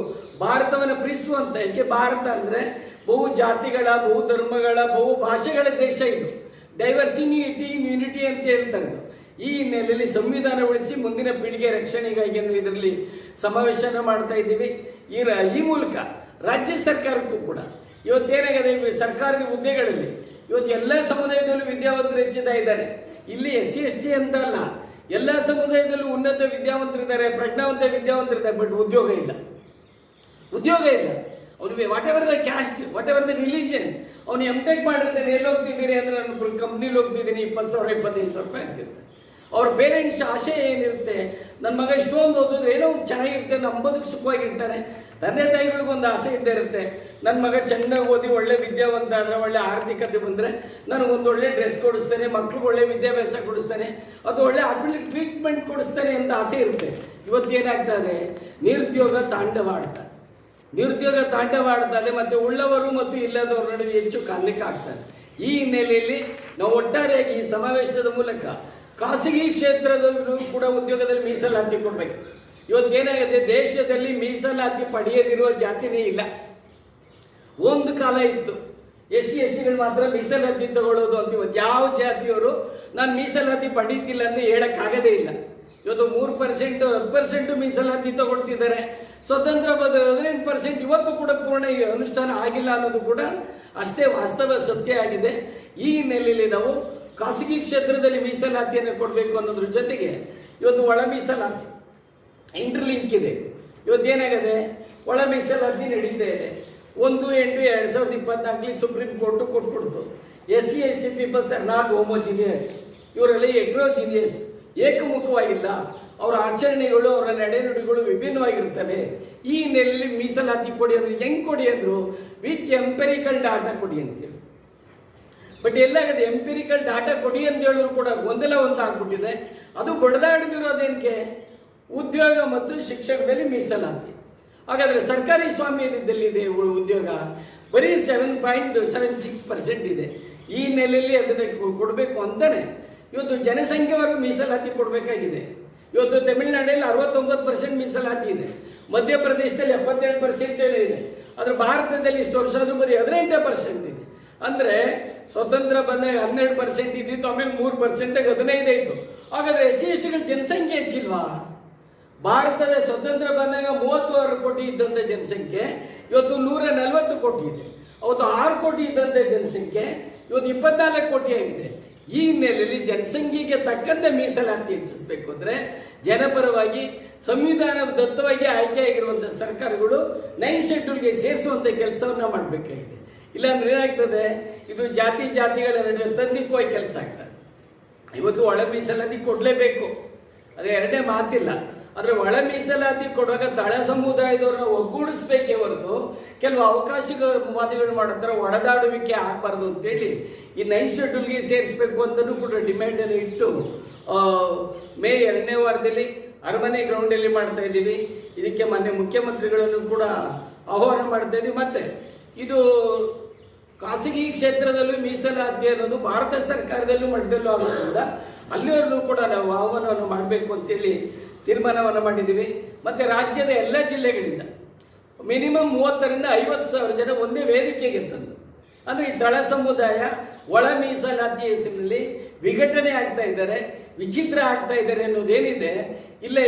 ಭಾರತವನ್ನು ಪ್ರೀತಿಸುವಂಥ, ಯಾಕೆ ಭಾರತ ಅಂದರೆ ಬಹು ಜಾತಿಗಳ, ಬಹು ಧರ್ಮಗಳ, ಬಹು ಭಾಷೆಗಳ ದೇಶ. ಇದು ಡೈವರ್ಸಿಟಿ ಇನ್ ಯೂನಿಟಿ ಅಂತ ಹೇಳ್ತಾರೆ. ಈ ಹಿನ್ನೆಲೆಯಲ್ಲಿ ಸಂವಿಧಾನ ಉಳಿಸಿ ಮುಂದಿನ ಪೀಳಿಗೆ ರಕ್ಷಣೆಗಾಗಿ ಇದರಲ್ಲಿ ಸಮಾವೇಶನ ಮಾಡ್ತಾ ಇದ್ದೀವಿ. ಈ ಮೂಲಕ ರಾಜ್ಯ ಸರ್ಕಾರಕ್ಕೂ ಕೂಡ ಇವತ್ತೇನಾಗಿದೆ, ಸರ್ಕಾರದ ಹುದ್ದೆಗಳಲ್ಲಿ ಇವತ್ತು ಎಲ್ಲ ಸಮುದಾಯದಲ್ಲೂ ವಿದ್ಯಾವಂತರು ಹೆಚ್ಚುತ್ತಾ ಇದ್ದಾರೆ. ಇಲ್ಲಿ SC/ST ಅಂತ ಅಲ್ಲ, ಎಲ್ಲ ಸಮುದಾಯದಲ್ಲೂ ಉನ್ನತ ವಿದ್ಯಾವಂತರಿದ್ದಾರೆ, ಪ್ರಜ್ಞಾವಂತ ವಿದ್ಯಾವಂತರಿದ್ದಾರೆ, ಬಟ್ ಉದ್ಯೋಗ ಇಲ್ಲ. ಅವನಿಗೆ what ever the caste, what ever the religion, ಅವನು M.Tech ಮಾಡಿರ್ತಾನೆ. ಎಲ್ಲಿ ಹೋಗ್ತಿದ್ದೀರಿ ಅಂದರೆ ನಾನು ಕಂಪ್ನಿಲಿ ಹೋಗ್ತಿದ್ದೀನಿ, 20,000 25,000 ರೂಪಾಯಿ ಆಗ್ತಿರ್ತಾರೆ. ಅವ್ರ ಪೇರೆಂಟ್ಸ್ ಆಶೆ ಏನಿರುತ್ತೆ, ನನ್ನ ಮಗ ಇಷ್ಟೊಂದು ಓದಿದ್ರೆ ಏನೋ ಚೆನ್ನಾಗಿರುತ್ತೆ, ನಮ್ಮ ಬದುಕು ಸುಖವಾಗಿರ್ತಾನೆ. ತಂದೆ ತಾಯಿಗಳಿಗೊಂದು ಆಸೆ ಇದ್ದೇ ಇರುತ್ತೆ, ನನ್ನ ಮಗ ಚೆನ್ನಾಗಿ ಓದಿ ಒಳ್ಳೆ ವಿದ್ಯಾವಂತ ಆದರೆ, ಒಳ್ಳೆ ಆರ್ಥಿಕತೆ ಬಂದರೆ ನನಗೊಂದು ಒಳ್ಳೆ ಡ್ರೆಸ್ ಕೊಡಿಸ್ತಾನೆ, ಮಕ್ಳಿಗೆ ಒಳ್ಳೆ ವಿದ್ಯಾಭ್ಯಾಸ ಕೊಡಿಸ್ತಾನೆ, ಅಥವಾ ಒಳ್ಳೆ ಹಾಸ್ಪಿಟಲ್ ಟ್ರೀಟ್ಮೆಂಟ್ ಕೊಡಿಸ್ತಾನೆ ಅಂತ ಆಸೆ ಇರುತ್ತೆ. ಇವತ್ತೇನಾಗ್ತದೆ, ನಿರುದ್ಯೋಗ ತಾಂಡವಾಡ್ತಾರೆ. ನಿರುದ್ಯೋಗ ತಾಂಡವಾಡ್ತದೆ ಮತ್ತು ಉಳ್ಳವರು ಮತ್ತು ಇಲ್ಲದವರ ನಡುವೆ ಹೆಚ್ಚು ಕಾಣಲಿಕ್ಕೆ ಆಗ್ತದೆ. ಈ ಹಿನ್ನೆಲೆಯಲ್ಲಿ ನಾವು ಒಟ್ಟಾರೆಯಾಗಿ ಈ ಸಮಾವೇಶದ ಮೂಲಕ ಖಾಸಗಿ ಕ್ಷೇತ್ರದಲ್ಲೂ ಕೂಡ ಉದ್ಯೋಗದಲ್ಲಿ ಮೀಸಲಾತಿ ಕೊಡಬೇಕು. ಇವತ್ತೇನಾಗಿದೆ, ದೇಶದಲ್ಲಿ ಮೀಸಲಾತಿ ಪಡೆಯದಿರುವ ಜಾತಿನೇ ಇಲ್ಲ. ಒಂದು ಕಾಲ ಇತ್ತು SC STಗಳು ಮಾತ್ರ ಮೀಸಲಾತಿ ತಗೊಳ್ಳೋದು ಅಂತ. ಇವತ್ತು ಯಾವ ಜಾತಿಯವರು ನಾನು ಮೀಸಲಾತಿ ಪಡೀತಿಲ್ಲ ಅಂತ ಹೇಳಕ್ಕಾಗದೇ ಇಲ್ಲ. ಇವತ್ತು 3%, 10% ಮೀಸಲಾತಿ ತಗೊಳ್ತಿದ್ದಾರೆ. ಸ್ವತಂತ್ರ ಬದಲು 18% ಇವತ್ತು ಕೂಡ ಪೂರ್ಣ ಅನುಷ್ಠಾನ ಆಗಿಲ್ಲ ಅನ್ನೋದು ಕೂಡ ಅಷ್ಟೇ ವಾಸ್ತವ ಸತ್ಯ ಆಗಿದೆ. ಈ ಹಿನ್ನೆಲೆಯಲ್ಲಿ ನಾವು ಖಾಸಗಿ ಕ್ಷೇತ್ರದಲ್ಲಿ ಮೀಸಲಾತಿಯನ್ನು ಕೊಡಬೇಕು ಅನ್ನೋದ್ರ ಜೊತೆಗೆ ಇವತ್ತು ಒಳ ಮೀಸಲಾತಿ ಇಂಟರ್ಲಿಂಕ್ ಇದೆ. ಇವತ್ತೇನಾಗಿದೆ, ಒಳ ಮೀಸಲಾತಿ ನಡೀತಾ ಇದೆ. 1/8/2024 ಸುಪ್ರೀಂ ಕೋರ್ಟ್ ಕೊಟ್ಬಿಡ್ತು. SC ST peoples are not homogeneous, ಇವರಲ್ಲಿ ಹೆಟ್ರೋಜಿನಿಯಸ್, ಏಕಮುಖವಾಗಿಲ್ಲ. ಅವರ ಆಚರಣೆಗಳು, ಅವರ ನಡೆನುಡಿಗಳು ವಿಭಿನ್ನವಾಗಿರ್ತವೆ. ಈ ಹಿನ್ನೆಲೆಯಲ್ಲಿ ಮೀಸಲಾತಿ ಕೊಡಿ ಅಂದ್ರೆ ಹೆಂಗೆ ಕೊಡಿ ಅಂದರು, ವಿತ್ ಎಂಪೆರಿಕಲ್ ಡಾಟಾ ಕೊಡಿ ಅಂತೇಳಿ. ಬಟ್ ಎಲ್ಲಾಗದೆ ಎಂಪಿರಿಕಲ್ ಡಾಟಾ ಕೊಡಿ ಅಂತ ಹೇಳಿದ್ರು ಕೂಡ ಗೊಂದಲ ಆಗ್ಬಿಟ್ಟಿದೆ. ಅದು ಬಡದಾಡದಿರೋದೇನಕ್ಕೆ, ಉದ್ಯೋಗ ಮತ್ತು ಶಿಕ್ಷಣದಲ್ಲಿ ಮೀಸಲಾತಿ. ಹಾಗಾದರೆ ಸರ್ಕಾರಿ ಸ್ವಾಮ್ಯದಲ್ಲಿದೆ ಉದ್ಯೋಗ ಬರೀ 7.76% ಇದೆ. ಈ ನೆಲೆಯಲ್ಲಿ ಅದನ್ನು ಕೊಡಬೇಕು ಅಂತಾನೆ ಇವತ್ತು ಜನಸಂಖ್ಯೆವರೆಗೂ ಮೀಸಲಾತಿ ಕೊಡಬೇಕಾಗಿದೆ. ಇವತ್ತು ತಮಿಳುನಾಡಲ್ಲಿ 69% ಮೀಸಲಾತಿ ಇದೆ, ಮಧ್ಯಪ್ರದೇಶದಲ್ಲಿ 77% ಇದೆ. ಆದರೆ ಭಾರತದಲ್ಲಿ ಇಷ್ಟು ವರ್ಷ ಆದರೂ ಬರೀ 18% ಇದೆ. ಅಂದರೆ ಸ್ವತಂತ್ರ ಬಂದಾಗ 12% ಇದ್ದಿತ್ತು, ಆಮೇಲೆ 3% 15 ಆಯಿತು. ಹಾಗಾದರೆ SC STಗಳ ಜನಸಂಖ್ಯೆ ಹೆಚ್ಚಿಲ್ವಾ? ಭಾರತದ ಸ್ವತಂತ್ರ ಬಂದಾಗ 36 ಕೋಟಿ ಇದ್ದಂಥ ಜನಸಂಖ್ಯೆ ಇವತ್ತು 140 ಕೋಟಿ ಇದೆ. ಅವತ್ತು 6 ಕೋಟಿ ಇದ್ದಂಥ ಜನಸಂಖ್ಯೆ ಇವತ್ತು 24 ಕೋಟಿ ಆಗಿದೆ. ಈ ಹಿನ್ನೆಲೆಯಲ್ಲಿ ಜನಸಂಖ್ಯೆಗೆ ತಕ್ಕಂತೆ ಮೀಸಲಾತಿ ಹೆಚ್ಚಿಸಬೇಕು ಅಂದರೆ ಜನಪರವಾಗಿ ಸಂವಿಧಾನಬದ್ಧವಾಗಿ ಆಯ್ಕೆಯಾಗಿರುವಂಥ ಸರ್ಕಾರಗಳು 9 ಶೆಡ್ಯೂಲ್ಗೆ ಸೇರಿಸುವಂಥ ಕೆಲಸವನ್ನು ಮಾಡಬೇಕಾಗಿದೆ. ಇಲ್ಲಾಂದ್ರೆ ಏನಾಗ್ತದೆ, ಇದು ಜಾತಿಗಳ ನಡುವೆ ತಂದಿಕ್ಕುವ ಕೆಲಸ ಆಗ್ತದೆ. ಇವತ್ತು ಒಳ ಮೀಸಲಾತಿ ಕೊಡಲೇಬೇಕು, ಅದೇ ಎರಡನೇ ಮಾತಿಲ್ಲ. ಆದರೆ ಒಳ ಮೀಸಲಾತಿ ಕೊಡುವಾಗ ತಳ ಸಮುದಾಯದವ್ರನ್ನ ಒಗ್ಗೂಡಿಸ್ಬೇಕೇ ಹೊರತು ಕೆಲವು ಅವಕಾಶವಾದಿಗಳು ಮಾಡುತ್ತಾರೆ, ಒಡೆದಾಡುವಿಕೆ ಆಗಬಾರ್ದು ಅಂತೇಳಿ ಈ 9 ಶೆಡ್ಯೂಲ್ಗೆ ಸೇರಿಸಬೇಕು ಅಂತಲೂ ಕೂಡ ಡಿಮ್ಯಾಂಡನ್ನು ಇಟ್ಟು ಮೇ 2ನೇ ವಾರದಲ್ಲಿ ಅರಮನೆ ಗ್ರೌಂಡಲ್ಲಿ ಮಾಡ್ತಾ ಇದ್ದೀವಿ. ಇದಕ್ಕೆ ಮಾನ್ಯ ಮುಖ್ಯಮಂತ್ರಿಗಳನ್ನು ಕೂಡ ಆಹ್ವಾನ ಮಾಡ್ತಾ ಇದ್ದೀವಿ. ಮತ್ತು ಇದು ಖಾಸಗಿ ಕ್ಷೇತ್ರದಲ್ಲೂ ಮೀಸಲಾತಿ ಅನ್ನೋದು ಭಾರತ ಸರ್ಕಾರದಲ್ಲೂ ಮಟ್ಟದಲ್ಲೂ ಆಗೋದ್ರಿಂದ ಅಲ್ಲಿವರೆಗೂ ಕೂಡ ನಾವು ಆಹ್ವಾನವನ್ನು ಮಾಡಬೇಕು ಅಂತೇಳಿ ತೀರ್ಮಾನವನ್ನು ಮಾಡಿದ್ದೀವಿ. ಮತ್ತು ರಾಜ್ಯದ ಎಲ್ಲ ಜಿಲ್ಲೆಗಳಿಂದ ಮಿನಿಮಮ್ 30,000 ರಿಂದ 50,000 ಜನ ಒಂದೇ ವೇದಿಕೆಗೆ ತಂದು, ಅಂದರೆ ಈ ತಳ ಸಮುದಾಯ ಒಳ ಮೀಸಲಾತಿ ಹೆಸರಿನಲ್ಲಿ ವಿಘಟನೆ ಆಗ್ತಾ ಇದ್ದಾರೆ, ವಿಚಿತ್ರ ಆಗ್ತಾ ಇದ್ದಾರೆ ಅನ್ನೋದೇನಿದೆ, ಇಲ್ಲ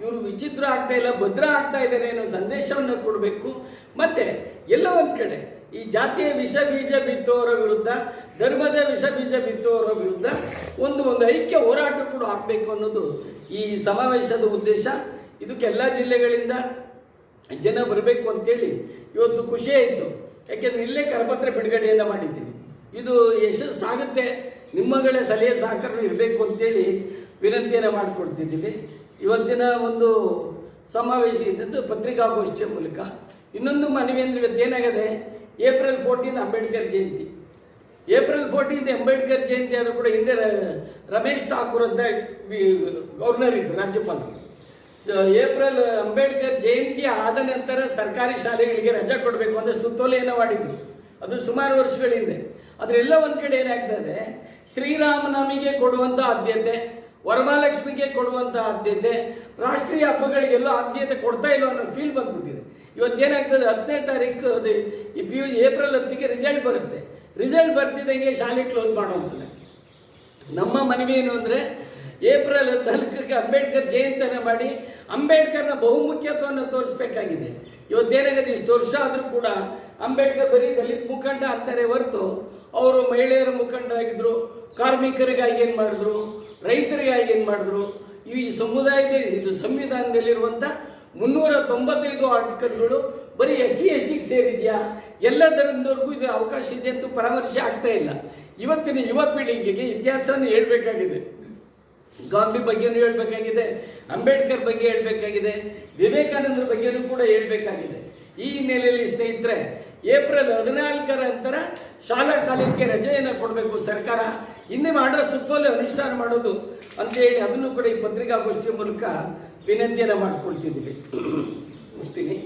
ಇವರು ವಿಚಿತ್ರ ಆಗ್ತಾ ಇಲ್ಲ, ಭದ್ರ ಆಗ್ತಾ ಇದ್ದಾರೆ ಅನ್ನೋ ಸಂದೇಶವನ್ನು ಕೊಡಬೇಕು. ಮತ್ತು ಎಲ್ಲ ಒಂದು ಕಡೆ ಈ ಜಾತಿಯ ವಿಷ ಬೀಜ ಬಿತ್ತುವವರ ವಿರುದ್ಧ, ಧರ್ಮದ ವಿಷ ಬೀಜ ಬಿತ್ತುವವರ ವಿರುದ್ಧ ಒಂದು ಐಕ್ಯ ಹೋರಾಟ ಕೂಡ ಆಗಬೇಕು ಅನ್ನೋದು ಈ ಸಮಾವೇಶದ ಉದ್ದೇಶ. ಇದಕ್ಕೆ ಎಲ್ಲ ಜಿಲ್ಲೆಗಳಿಂದ ಜನ ಬರಬೇಕು ಅಂತೇಳಿ ಇವತ್ತು ಖುಷಿ ಆಯಿತು. ಯಾಕೆಂದರೆ ಇಲ್ಲೇ ಕರಪತ್ರ ಬಿಡುಗಡೆಯನ್ನು ಮಾಡಿದ್ದೀವಿ. ಇದು ಯಶಸ್ಸಾಗುತ್ತೆ, ನಿಮ್ಮಗಳ ಸಲಹೆ ಸಹಕಾರ ಇರಬೇಕು ಅಂತೇಳಿ ವಿನಂತಿಯನ್ನು ಮಾಡಿಕೊಡ್ತಿದ್ದೀವಿ. ಇವತ್ತಿನ ಒಂದು ಸಮಾವೇಶ ಇದ್ದದ್ದು ಪತ್ರಿಕಾಗೋಷ್ಠಿಯ ಮೂಲಕ. ಇನ್ನೊಂದು ಮನವಿ ಅಂದರೆ ಇವತ್ತೇನಾಗಿದೆ, ಏಪ್ರಿಲ್ 14 ಅಂಬೇಡ್ಕರ್ ಜಯಂತಿ. ಏಪ್ರಿಲ್ 14 ಅಂಬೇಡ್ಕರ್ ಜಯಂತಿ ಆದರೂ ಕೂಡ ಹಿಂದೆ ರಮೇಶ್ ಠಾಕೂರ್ ಅಂತ ಗವರ್ನರ್ ಇತ್ತು, ರಾಜ್ಯಪಾಲರು. ಏಪ್ರಿಲ್ ಅಂಬೇಡ್ಕರ್ ಜಯಂತಿ ಆದ ನಂತರ ಸರ್ಕಾರಿ ಶಾಲೆಗಳಿಗೆ ರಜೆ ಕೊಡಬೇಕು ಅಂತ ಸುತ್ತೋಲೆಯನ್ನು ಮಾಡಿದ್ರು. ಅದು ಸುಮಾರು ವರ್ಷಗಳ ಹಿಂದೆ. ಅದರೆಲ್ಲ ಒಂದು ಕಡೆ ಏನಾಗ್ತದೆ, ಶ್ರೀರಾಮನವಮಿಗೆ ಕೊಡುವಂಥ ಆದ್ಯತೆ, ವರಮಹಾಲಕ್ಷ್ಮಿಗೆ ಕೊಡುವಂಥ ಆದ್ಯತೆ, ರಾಷ್ಟ್ರೀಯ ಹಬ್ಬಗಳಿಗೆಲ್ಲೋ ಆದ್ಯತೆ ಕೊಡ್ತಾ ಇಲ್ಲ ಅನ್ನೋ ಫೀಲ್ ಬಂದ್ಬಿಟ್ಟಿದೆ. ಇವತ್ತೇನಾಗ್ತದೆ, 10ನೇ ತಾರೀಕು ಈ PU ಏಪ್ರಿಲ್ 10ಗೆ ರಿಸಲ್ಟ್ ಬರುತ್ತೆ. ರಿಸಲ್ಟ್ ಬರ್ತಿದ್ದಂಗೆ ಶಾಲೆ ಕ್ಲೋಸ್ ಮಾಡೋಂಥದ್ದು. ನಮ್ಮ ಮನವಿ ಏನು ಅಂದರೆ, ಏಪ್ರಿಲ್ 14ಕ್ಕೆ ಅಂಬೇಡ್ಕರ್ ಜಯಂತಿಯನ್ನು ಮಾಡಿ ಅಂಬೇಡ್ಕರ್ನ ಬಹುಮುಖ್ಯತ್ವವನ್ನು ತೋರಿಸ್ಬೇಕಾಗಿದೆ. ಇವತ್ತೇನಾಗಿದೆ, ಇಷ್ಟು ವರ್ಷ ಆದರೂ ಕೂಡ ಅಂಬೇಡ್ಕರ್ ಬರೀ ದಲಿತ ಮುಖಂಡ ಅಂತಾರೆ ಹೊರತು ಅವರು ಮಹಿಳೆಯರ ಮುಖಂಡರಾಗಿದ್ದರು, ಕಾರ್ಮಿಕರಿಗಾಗಿ ಏನು ಮಾಡಿದ್ರು, ರೈತರಿಗಾಗಿ ಏನು ಮಾಡಿದ್ರು. ಈ ಸಮುದಾಯದ ಇದು ಸಂವಿಧಾನದಲ್ಲಿರುವಂಥ 395 ಆರ್ಟಿಕಲ್ಗಳು ಬರೀ SC STಗೆ ಸೇರಿದೆಯಾ, ಎಲ್ಲ ಧರ್ಮದವ್ರಿಗೂ ಇದು ಅವಕಾಶ ಇದೆ ಅಂತ ಪರಾಮರ್ಶೆ ಆಗ್ತಾ ಇಲ್ಲ. ಇವತ್ತಿನ ಯುವ ಪೀಳಿಗೆಗೆ ಇತಿಹಾಸವನ್ನು ಹೇಳಬೇಕಾಗಿದೆ. ಗಾಂಧಿ ಬಗ್ಗೆನೂ ಹೇಳಬೇಕಾಗಿದೆ, ಅಂಬೇಡ್ಕರ್ ಬಗ್ಗೆ ಹೇಳಬೇಕಾಗಿದೆ, ವಿವೇಕಾನಂದರ ಬಗ್ಗೆನೂ ಕೂಡ ಹೇಳಬೇಕಾಗಿದೆ. ಈ ಹಿನ್ನೆಲೆಯಲ್ಲಿ ಸ್ನೇಹಿತರೆ, ಏಪ್ರಿಲ್ 14 ನಂತರ ಶಾಲಾ ಕಾಲೇಜಿಗೆ ರಜೆಯನ್ನು ಕೊಡಬೇಕು ಸರ್ಕಾರ. ಹಿಂದೆ ಮಾಡೋ ಸುತ್ತೋಲೆ ಅನುಷ್ಠಾನ ಮಾಡೋದು ಅಂತೇಳಿ ಅದನ್ನು ಕೂಡ ಈ ಪತ್ರಿಕಾಗೋಷ್ಠಿಯ ಮೂಲಕ ವಿನಂತಿಯನ್ನು ಮಾಡಿಕೊಳ್ತಿದ್ದೀವಿ. ಮುಗಿಸ್ತೀನಿ.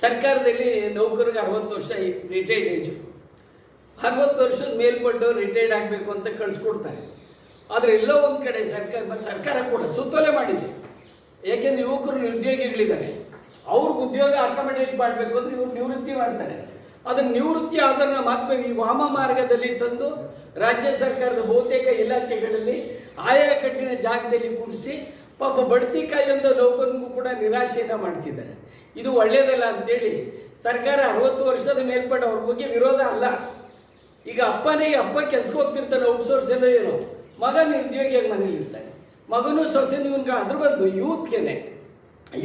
ಸರ್ಕಾರದಲ್ಲಿ ನೌಕರಿಗೆ 60 ವರ್ಷ ರಿಟೈರ್ಡ್ ಏಜು, 60 ವರ್ಷದ ಮೇಲ್ಪಟ್ಟು ರಿಟೈರ್ಡ್ ಆಗಬೇಕು ಅಂತ ಕಳಿಸ್ಕೊಡ್ತಾರೆ. ಆದರೆ ಎಲ್ಲೋ ಒಂದು ಕಡೆ ಸರ್ಕಾರ ಕೂಡ ಸುತ್ತೋಲೆ ಮಾಡಿದೆ. ಏಕೆಂದರೆ ಯುವಕರು ನಿರುದ್ಯೋಗಿಗಳಿದ್ದಾರೆ, ಅವ್ರಿಗೆ ಉದ್ಯೋಗ ಅಕಾಮಡೇಟ್ ಮಾಡಬೇಕು ಅಂದರೆ ಇವ್ರು ನಿವೃತ್ತಿ ಮಾಡ್ತಾರೆ. ಅದನ್ನು ನಿವೃತ್ತಿ ಆದರನ್ನ ಮಾತ್ರ ಈ ವಾಮ ಮಾರ್ಗದಲ್ಲಿ ತಂದು ರಾಜ್ಯ ಸರ್ಕಾರದ ಬಹುತೇಕ ಇಲಾಖೆಗಳಲ್ಲಿ ಆಯಾ ಕಟ್ಟಿನ ಜಾಗದಲ್ಲಿ ಕೂಡಿಸಿ ಪಾಪ ಬಡ್ತಿ ಕಾಯುವಂಥ ನೌಕರನಿಗೂ ಕೂಡ ನಿರಾಶೆಯನ್ನು ಮಾಡ್ತಿದ್ದಾರೆ. ಇದು ಒಳ್ಳೆಯದಲ್ಲ ಅಂತೇಳಿ ಸರ್ಕಾರ 60 ವರ್ಷದ ಮೇಲ್ಪಟ್ಟು ಅವ್ರ ಬಗ್ಗೆ ವಿರೋಧ ಅಲ್ಲ. ಈಗ ಅಪ್ಪ ಕೆಲ್ಸಕ್ಕೆ ಹೋಗ್ತಿರ್ತಾನೆ, ಔಟ್ಸೋರ್ಸ್ ಎಲ್ಲೋ ಏನೋ, ಮಗ ನಿರುದ್ಯೋಗಿಯಾಗಿ ಮನೇಲಿ ಇರ್ತಾನೆ, ಮಗನೂ ಸೊಸೆ ಇವನ್ಗೆ ಅದ್ರ ಬದಲು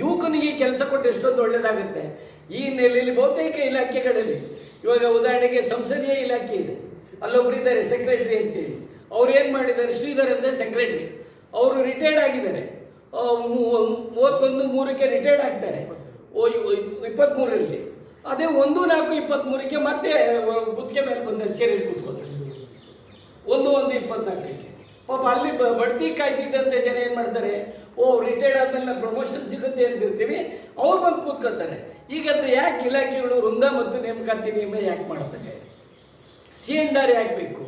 ಯುವಕನಿಗೆ ಕೆಲಸ ಕೊಟ್ಟು ಎಷ್ಟೊಂದು ಒಳ್ಳೇದಾಗುತ್ತೆ. ಈ ನೆಲೆಯಲ್ಲಿ ಬಹುತೇಕ ಇಲಾಖೆಗಳಲ್ಲಿ ಇವಾಗ ಉದಾಹರಣೆಗೆ ಸಂಸದೀಯ ಇಲಾಖೆ ಇದೆ, ಅಲ್ಲೊಬ್ರು ಇದ್ದಾರೆ ಸೆಕ್ರೆಟರಿ ಅಂತೇಳಿ, ಅವ್ರು ಏನು ಮಾಡಿದ್ದಾರೆ, ಶ್ರೀಧರ್ ಅಂತ ಸೆಕ್ರೆಟರಿ, ಅವರು ರಿಟೈರ್ಡ್ ಆಗಿದ್ದಾರೆ. 31/3 ರಿಟೈರ್ಡ್ ಆಗ್ತಾರೆ, 23ರಲ್ಲಿ. ಅದೇ 1/4/23 ಮತ್ತೆ ಗುತ್ತಿಗೆ ಮೇಲೆ ಬಂದ ಚೇರಲ್ಲಿ ಕೂತ್ಕೋತಾರೆ. 1/1/24 ಪಾಪ ಅಲ್ಲಿ ಬಡ್ತಿ ಕಾಯ್ತಿದ್ದಂತೆ ಜನ ಏನು ಮಾಡ್ತಾರೆ, ರಿಟೈರ್ಡ್ ಆದ್ಮೇಲೆ ಪ್ರಮೋಷನ್ ಸಿಗುತ್ತೆ ಅಂತಿರ್ತೀವಿ, ಅವ್ರು ಬಂದು ಕೂತ್ಕೊತಾರೆ. ಈಗಾದ್ರೆ ಯಾಕೆ ಇಲಾಖೆಗಳು ವೃಂದ ಮತ್ತು ನೇಮಕಾತಿ ನಿಯಮ ಯಾಕೆ ಮಾಡ್ತಾರೆ, CNR ಯಾಕೆ ಬೇಕು?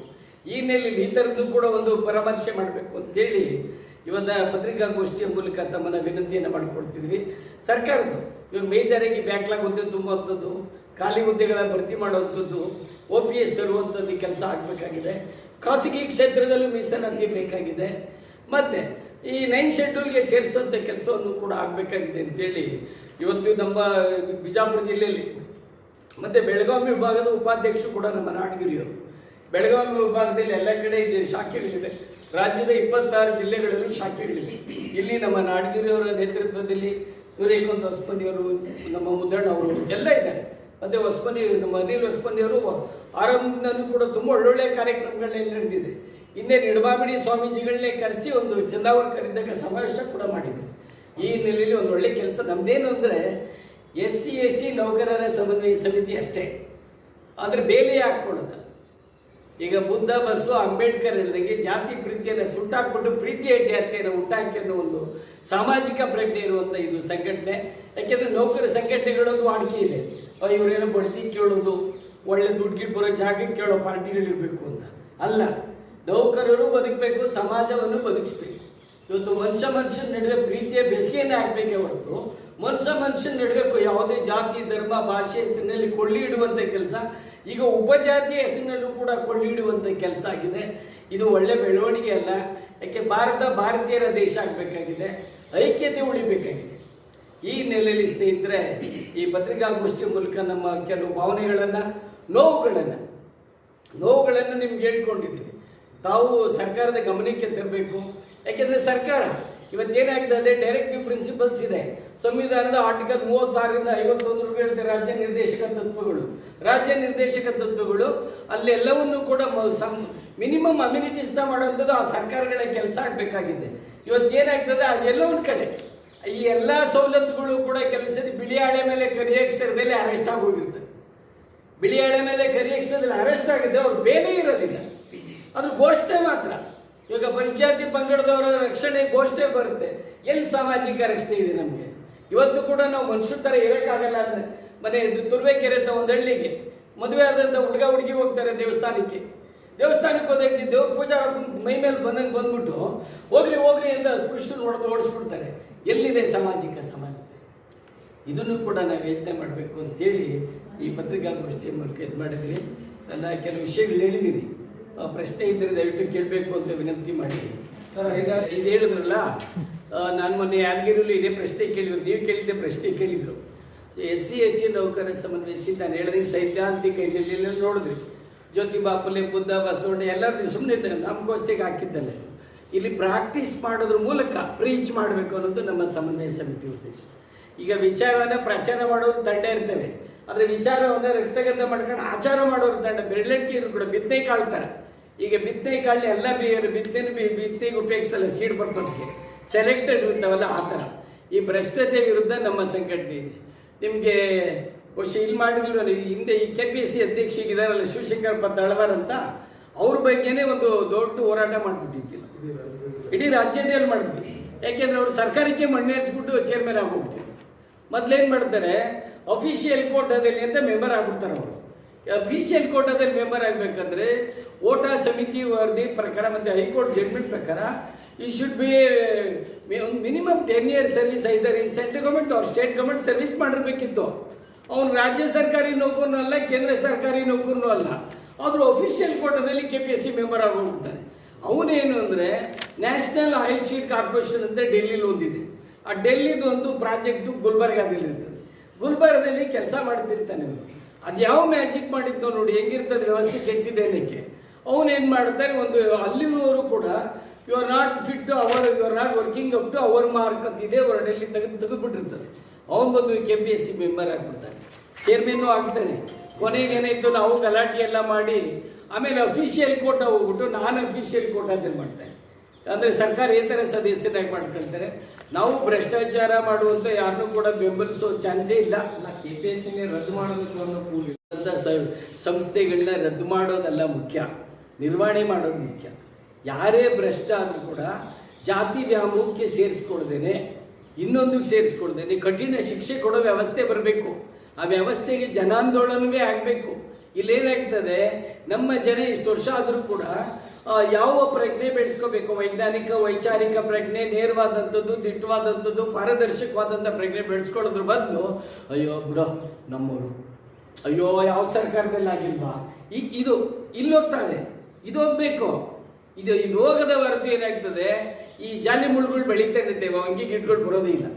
ಈ ನೆಲೆಯಲ್ಲಿ ಈ ಥರದ್ದು ಕೂಡ ಒಂದು ಪರಾಮರ್ಶೆ ಮಾಡಬೇಕು ಅಂತೇಳಿ ಇವತ್ತು ಪತ್ರಿಕಾಗೋಷ್ಠಿಯ ಮೂಲಕ ತಮ್ಮನ್ನ ವಿನಂತಿಯನ್ನು ಮಾಡಿಕೊಡ್ತಿದ್ವಿ. ಸರ್ಕಾರದ್ದು ಇವಾಗ ಮೇಜರಾಗಿ ಬ್ಯಾಕ್ಲಾಗ್ ಹುದ್ದೆ ತುಂಬುವಂಥದ್ದು, ಖಾಲಿ ಹುದ್ದೆಗಳ ಭರ್ತಿ ಮಾಡುವಂಥದ್ದು, OPS ತರುವಂಥದ್ದು ಕೆಲಸ ಆಗಬೇಕಾಗಿದೆ. ಖಾಸಗಿ ಕ್ಷೇತ್ರದಲ್ಲೂ ಮೀಸಲಾತಿ ಬೇಕಾಗಿದೆ. ಮತ್ತು ಈ 9 ಶೆಡ್ಯೂಲ್ಗೆ ಸೇರಿಸುವಂಥ ಕೆಲಸವನ್ನು ಕೂಡ ಆಗಬೇಕಾಗಿದೆ ಅಂತೇಳಿ ಇವತ್ತು ನಮ್ಮ ಬಿಜಾಪುರ ಜಿಲ್ಲೆಯಲ್ಲಿ ಮತ್ತು ಬೆಳಗಾವಿ ವಿಭಾಗದ ಉಪಾಧ್ಯಕ್ಷರು ಕೂಡ ನಮ್ಮ ನಾಡಗಿರಿಯವರು. ಬೆಳಗಾವಿ ವಿಭಾಗದಲ್ಲಿ ಎಲ್ಲ ಕಡೆ ಶಾಖೆಗಳಿವೆ, ರಾಜ್ಯದ 26 ಜಿಲ್ಲೆಗಳಲ್ಲೂ ಶಾಖೆಗಳಿವೆ. ಇಲ್ಲಿ ನಮ್ಮ ನಾಡಗಿರಿಯವರ ನೇತೃತ್ವದಲ್ಲಿ ಸೂರ್ಯಕಾಂತ್ ಹೊಸಮನಿಯವರು, ನಮ್ಮ ಮುದ್ದಣ್ಣ ಅವರು ಎಲ್ಲ ಇದ್ದಾರೆ. ಮತ್ತು ನಮ್ಮ ಅನಿಲ್ ಹೊಸಮನಿಯವರು ಆರಂಭದಲ್ಲೂ ಕೂಡ ತುಂಬ ಒಳ್ಳೊಳ್ಳೆಯ ಕಾರ್ಯಕ್ರಮಗಳನ್ನೆಲ್ಲ ನಡೆದಿದೆ. ಹಿಂದೆ ನಿಡಬಾಬಿಡಿ ಸ್ವಾಮೀಜಿಗಳನ್ನೇ ಕರೆಸಿ ಒಂದು ಚಂದಾವರ್ಕರ್ ಇದ್ದಾಗ ಸಮಾವೇಶ ಕೂಡ ಮಾಡಿದೆ. ಈ ನೆಲೆಯಲ್ಲಿ ಒಂದು ಒಳ್ಳೆ ಕೆಲಸ ನಮ್ಮದೇನು ಅಂದರೆ SC ST ನೌಕರರ ಸಮನ್ವಯ ಸಮಿತಿ ಅಷ್ಟೇ, ಆದರೆ ಬೇಲೆ ಹಾಕ್ಕೊಳ್ಳೋದು. ಈಗ ಬುದ್ಧ ಬಸವ ಅಂಬೇಡ್ಕರ್ ಹೇಳಿದಂಗೆ ಜಾತಿ ಪ್ರೀತಿಯನ್ನು ಸುಟ್ಟಾಕ್ಬಿಟ್ಟು ಪ್ರೀತಿಯ ಜಾತಿಯನ್ನು ಹುಟ್ಟಾಕಿ ಅನ್ನೋ ಒಂದು ಸಾಮಾಜಿಕ ಪ್ರಜ್ಞೆ ಇರುವಂಥ ಇದು ಸಂಘಟನೆ. ಯಾಕೆಂದರೆ ನೌಕರ ಸಂಘಟನೆಗಳೊಂದು ವಾಡಿಕೆ ಇದೆ, ಇವರೇನೋ ಬಡ್ತಿ ಕೇಳೋದು, ಒಳ್ಳೆ ದುಡ್ಡು ಬರೋ ಜಾಗಕ್ಕೆ ಕೇಳೋ ಪಾರ್ಟಿಗಳಿರಬೇಕು ಅಂತ ಅಲ್ಲ. ನೌಕರರು ಬದುಕಬೇಕು, ಸಮಾಜವನ್ನು ಬದುಕಿಸ್ಬೇಕು. ಇವತ್ತು ಮನುಷ್ಯನ ನಡುವೆ ಪ್ರೀತಿಯ ಬೆಸುಗೆಯನ್ನೇ ಹಾಕಬೇಕೇ ಹೊರತು ಮನುಷ್ಯನ ನಡುವೆ ಯಾವುದೇ ಜಾತಿ ಧರ್ಮ ಭಾಷೆ ಹೆಸರಿನಲ್ಲಿ ಕೊಳ್ಳಿ ಇಡುವಂಥ ಕೆಲಸ, ಈಗ ಉಪಜಾತಿಯ ಹೆಸರಿನಲ್ಲೂ ಕೂಡ ಕೊಳ್ಳಿ ಇಡುವಂಥ ಕೆಲಸ ಆಗಿದೆ. ಇದು ಒಳ್ಳೆ ಬೆಳವಣಿಗೆ ಅಲ್ಲ. ಯಾಕೆ ಭಾರತೀಯರ ದೇಶ ಆಗಬೇಕಾಗಿದೆ, ಐಕ್ಯತೆ ಉಳಿಬೇಕಾಗಿದೆ. ಈ ನೆಲೆಯಲ್ಲಿ ಸ್ನೇಹಿತರೆ, ಈ ಪತ್ರಿಕಾಗೋಷ್ಠಿ ಮೂಲಕ ನಮ್ಮ ಕೆಲವು ಭಾವನೆಗಳನ್ನು ನೋವುಗಳನ್ನು ನಿಮ್ಗೆ ಹೇಳ್ಕೊಂಡಿದ್ದೀವಿ. ತಾವು ಸರ್ಕಾರದ ಗಮನಕ್ಕೆ ತರಬೇಕು. ಯಾಕೆಂದರೆ ಸರ್ಕಾರ ಇವತ್ತೇನಾಗ್ತದೆ, ಡೈರೆಕ್ಟಿವ್ ಪ್ರಿನ್ಸಿಪಲ್ಸ್ ಇದೆ. ಸಂವಿಧಾನದ ಆರ್ಟಿಕಲ್ 36ರಿಂದ 51 ರಾಜ್ಯ ನಿರ್ದೇಶಕ ತತ್ವಗಳು ಅಲ್ಲೆಲ್ಲವನ್ನೂ ಕೂಡ ಮಿನಿಮಮ್ ಅಮ್ಯುನಿಟೀಸ್ನ ಮಾಡುವಂಥದ್ದು ಆ ಸರ್ಕಾರಗಳ ಕೆಲಸ ಆಗಬೇಕಾಗಿದೆ. ಇವತ್ತೇನಾಗ್ತದೆ, ಅದೆಲ್ಲ ಒಂದು ಕಡೆ ಈ ಎಲ್ಲ ಸವಲತ್ತುಗಳು ಕೂಡ ಕೆಲವು ಸರಿ ಬಿಳಿ ಹಾಳೆ ಮೇಲೆ ಕರಿ ಅಕ್ಷರದಲ್ಲಿ ಅರೆಸ್ಟ್ ಆಗೋಗಿರ್ತದೆ. ಬಿಳಿ ಹಾಳೆ ಮೇಲೆ ಕರಿ ಅಕ್ಷರದಲ್ಲಿ ಅರೆಸ್ಟ್ ಆಗಿದೆ, ಅವ್ರ ಬೇಲೆ ಇರೋದಿಲ್ಲ, ಅದು ಘೋಷಣೆ ಮಾತ್ರ. ಇವಾಗ ಪರಿಜಾತಿ ಪಂಗಡದವರ ರಕ್ಷಣೆ ಘೋಷಣೆ ಬರುತ್ತೆ, ಎಲ್ಲಿ ಸಾಮಾಜಿಕ ರಕ್ಷಣೆ ಇದೆ ನಮಗೆ? ಇವತ್ತು ಕೂಡ ನಾವು ಮನುಷ್ಯರ ಥರ ಇರೋಕ್ಕಾಗಲ್ಲ. ಅಂದರೆ ಮನೆ ತುರುವೇಕೆರೆ ಅಂತ ಒಂದು ಹಳ್ಳಿಗೆ ಮದುವೆ ಆದಂಥ ಹುಡುಗಿ ಹೋಗ್ತಾರೆ ದೇವಸ್ಥಾನಕ್ಕೆ ಹೋದ್ರೆ ದೇವ್ರ ಪೂಜಾರ ಮೈ ಮೇಲೆ ಬಂದ್ಬಿಟ್ಟು ಹೋಗ್ರಿ ಅಂತ ಸ್ಪೃಶ್ಯರು ಹೊಡೆದು ಓಡಿಸ್ಬಿಡ್ತಾರೆ. ಎಲ್ಲಿದೆ ಸಾಮಾಜಿಕ ಸಮಾನತೆ? ಇದನ್ನು ಕೂಡ ನಾವು ಯೋಚನೆ ಮಾಡಬೇಕು ಅಂತೇಳಿ ಈ ಪತ್ರಿಕಾಗೋಷ್ಠಿಯ ಮೂಲಕ ಇದು ಮಾಡಿದ್ವಿ. ನನ್ನ ಕೆಲವು ವಿಷಯಗಳು ಹೇಳಿದ್ದೀನಿ, ಪ್ರಶ್ನೆ ಇದ್ದರೆ ದಯವಿಟ್ಟು ಕೇಳಬೇಕು ಅಂತ ವಿನಂತಿ ಮಾಡಿ. ಸರ್, ಇದು ಹೇಳಿದ್ರಲ್ಲ, ನಾನು ಮೊನ್ನೆ ಯಾದಗಿರಿಯಲ್ಲಿ ಇದೇ ಪ್ರಶ್ನೆ ಕೇಳಿದ್ರು, ನೀವು ಕೇಳಿದ್ದೆ ಪ್ರಶ್ನೆ ಕೇಳಿದ್ರು. SC ST ನೌಕರರ ಸಮನ್ವಯಿಸಿ ನಾನು ಹೇಳಿದ್ರೆ ಸೈದ್ಧಾಂತಿಕ ಹಿನ್ನೆಲೆಯಲ್ಲಿ ನೋಡಿದ್ರಿ. ಜ್ಯೋತಿಬಾ ಫುಲೆ, ಬುದ್ಧ, ಬಸವಣ್ಣ ಎಲ್ಲರೂ ಸುಮ್ಮನೆ ನಮಗೋಸ್ತಿಗೆ ಹಾಕಿದ್ದಲ್ಲ. ಇಲ್ಲಿ ಪ್ರಾಕ್ಟೀಸ್ ಮಾಡೋದ್ರ ಮೂಲಕ ಪ್ರೀಚ್ ಮಾಡಬೇಕು ಅನ್ನೋದು ನಮ್ಮ ಸಮನ್ವಯ ಸಮಿತಿ ಉದ್ದೇಶ. ಈಗ ವಿಚಾರವನ್ನು ಪ್ರಚಾರ ಮಾಡೋರು ತಂಡ ಇರ್ತವೆ, ಆದರೆ ವಿಚಾರವನ್ನು ರಕ್ತಗತ ಮಾಡ್ಕೊಂಡು ಆಚಾರ ಮಾಡೋರು ತಂಡ ಬೆರಳಿಕೆಯರು ಕೂಡ ಬಿತ್ತನೆ ಕಾಳ್ತಾರೆ. ಈಗ ಬಿತ್ತನೆ ಕಾಳಲ್ಲಿ ಎಲ್ಲ ಬಿತ್ತನೆಗೆ ಉಪಯೋಗಿಸಲ್ಲ, ಸೀಡ್ ಪರ್ಪಸ್ಗೆ ಸೆಲೆಕ್ಟೆಡ್ ಇರ್ತಾವಲ್ಲ ಆ ಥರ. ಈ ಭ್ರಷ್ಟತೆ ವಿರುದ್ಧ ನಮ್ಮ ಸಂಘಟನೆ ಇದೆ. ನಿಮಗೆ ಬಹುಶಃ ಇಲ್ಲಿ ಮಾಡಿದ್ರು, ಹಿಂದೆ ಈ KPSC ಅಧ್ಯಕ್ಷರಿಗಿದಾರಲ್ಲ ಶಿವಶಂಕರ್ ತಳವಾರ್ ಅಂತ, ಅವ್ರ ಬಗ್ಗೆನೇ ಒಂದು ದೊಡ್ಡ ಹೋರಾಟ ಮಾಡಿಬಿಟ್ಟಿದ್ದಿಲ್ಲ, ಇಡೀ ರಾಜ್ಯದಲ್ಲಿ ಮಾಡಿದ್ವಿ. ಯಾಕೆಂದರೆ ಅವರು ಸರ್ಕಾರಕ್ಕೆ ಮಣ್ಣು ಹಚ್ಬಿಟ್ಟು ಚೇರ್ಮನ್ ಆಗೋಗ್ಬಿಟ್ಟಿದ್ರು. ಮೊದಲೇನು ಮಾಡ್ತಾರೆ, ಅಫಿಷಿಯಲ್ ಕೋಟಾದಲ್ಲಿ ಅಂತ ಮೆಂಬರ್ ಆಗ್ಬಿಡ್ತಾರೆ ಅವರು. ಅಫಿಷಿಯಲ್ ಕೋಟಾದಲ್ಲಿ ಮೆಂಬರ್ ಆಗಬೇಕಂದ್ರೆ ಓಟಾ ಸಮಿತಿ ವರದಿ ಪ್ರಕಾರ ಮತ್ತು ಹೈಕೋರ್ಟ್ ಜಡ್ಮೆಂಟ್ ಪ್ರಕಾರ ಈ should be minimum 10 years service either in central government ಅವ್ರ ಸ್ಟೇಟ್ ಗೌರ್ಮೆಂಟ್ ಸರ್ವಿಸ್ ಮಾಡಿರ್ಬೇಕಿತ್ತು. ಅವನು ರಾಜ್ಯ ಸರ್ಕಾರಿ ನೌಕರನೂ ಅಲ್ಲ, ಕೇಂದ್ರ ಸರ್ಕಾರಿ ನೌಕರನೂ ಅಲ್ಲ, ಆದರೂ ಅಫಿಷಿಯಲ್ ಕೋಟಾದಲ್ಲಿ KPSC ಮೆಂಬರ್ ಆಗೋಗ್ಬಿಡ್ತಾನೆ. ಅವನೇನು ಅಂದರೆ ನ್ಯಾಷನಲ್ ಆಯಿಲ್ ಸೀಡ್ ಕಾರ್ಪೊರೇಷನ್ ಅಂತ ಡೆಲ್ಲಿಲಿ ಒಂದಿದೆ. ಆ ಡೆಲ್ಲಿದು ಒಂದು ಪ್ರಾಜೆಕ್ಟು ಗುಲ್ಬರ್ಗಾದಲ್ಲಿ ಇರ್ತದೆ. ಗುಲ್ಬರ್ಗದಲ್ಲಿ ಕೆಲಸ ಮಾಡ್ತಿರ್ತಾನೆ ಅವನು. ಅದು ಯಾವ ಮ್ಯಾಜಿಕ್ ಮಾಡಿದ್ದು ನೋಡಿ, ಹೆಂಗಿರ್ತದೆ ವ್ಯವಸ್ಥೆ ಕೆಟ್ಟಿದೆ ಅನ್ನೋಕ್ಕೆ. ಅವನೇನು ಮಾಡ್ತಾರೆ, ಒಂದು ಅಲ್ಲಿರುವವರು ಕೂಡ you are not fit to our, you are not working up to our mark ಅಂತಿದೆ, ಅವರ ಡೆಲ್ಲಿ ತೆಗೆದುಬಿಟ್ಟಿರ್ತದೆ. ಅವನು ಬಂದು KPSC ಮೆಂಬರ್ ಆಗ್ಬಿಡ್ತಾನೆ, ಚೇರ್ಮನ್ನು ಆಗ್ತಾನೆ. ಕೊನೆಗೇನಾಯಿತು, ನಾವು ಗಲಾಟೆ ಎಲ್ಲ ಮಾಡಿ ಆಮೇಲೆ ಅಫಿಷಿಯಲ್ ಕೋಟಾ ಹೋಗ್ಬಿಟ್ಟು ನಾನ್ ಅಫಿಷಿಯಲ್ ಕೋಟಾದಲ್ಲಿ ಮಾಡ್ತಾರೆ. ಅಂದರೆ ಸರ್ಕಾರೇತರ ಸದಸ್ಯರಾಗಿ ಮಾಡ್ಕೊಳ್ತಾರೆ. ನಾವು ಭ್ರಷ್ಟಾಚಾರ ಮಾಡುವಂಥ ಯಾರನ್ನೂ ಕೂಡ ಬೆಂಬಲಿಸೋ ಚಾನ್ಸೇ ಇಲ್ಲ. KPSCನೇ ರದ್ದು ಮಾಡಬೇಕು ಅನ್ನೋ ಕೂಲಿ ಅಂತ ಸಂಸ್ಥೆಗಳನ್ನ ರದ್ದು ಮಾಡೋದಲ್ಲ ಮುಖ್ಯ, ನಿರ್ವಹಣೆ ಮಾಡೋದು ಮುಖ್ಯ. ಯಾರೇ ಭ್ರಷ್ಟ ಆದರೂ ಕೂಡ ಜಾತಿ ವ್ಯಾಮೋಹಕ್ಕೆ ಸೇರಿಸ್ಕೊಳ್ದೇನೆ, ಇನ್ನೊಂದಕ್ಕೆ ಸೇರಿಸ್ಕೊಳ್ದೇನೆ ಕಠಿಣ ಶಿಕ್ಷೆ ಕೊಡೋ ವ್ಯವಸ್ಥೆ ಬರಬೇಕು. ಆ ವ್ಯವಸ್ಥೆಗೆ ಜನಾಂದೋಲನವೇ ಆಗಬೇಕು. ಇಲ್ಲೇನಾಗ್ತದೆ, ನಮ್ಮ ಜನ ಇಷ್ಟು ವರ್ಷ ಆದರೂ ಕೂಡ ಯಾವ ಪ್ರಜ್ಞೆ ಬೆಳೆಸ್ಕೋಬೇಕು, ವೈಚಾರಿಕ ಪ್ರಜ್ಞೆ, ನೇರವಾದಂಥದ್ದು, ದಿಟ್ಟವಾದಂಥದ್ದು, ಪಾರದರ್ಶಕವಾದಂಥ ಪ್ರಜ್ಞೆ ಬೆಳೆಸ್ಕೊಳ್ಳೋದ್ರ ಬದಲು ಅಯ್ಯೋ ಬಿಡೋ ನಮ್ಮವರು, ಅಯ್ಯೋ ಯಾವ ಸರ್ಕಾರದಲ್ಲಿ ಆಗಿಲ್ವಾ, ಇದು ಇಲ್ಲೋಗ್ತಾನೆ, ಇದು ಹೋಗ್ಬೇಕು. ಇದು ಹೋಗದ ಹೊರತು ಏನಾಗ್ತದೆ, ಈ ಜಾಲಿ ಮುಳ್ಳುಗಳು ಬೆಳೀತಾ ಇರ್ತೇವೆ, ಅಂಗಿ ಗಿಡಗಳು ಬರೋದೇ ಇಲ್ಲ.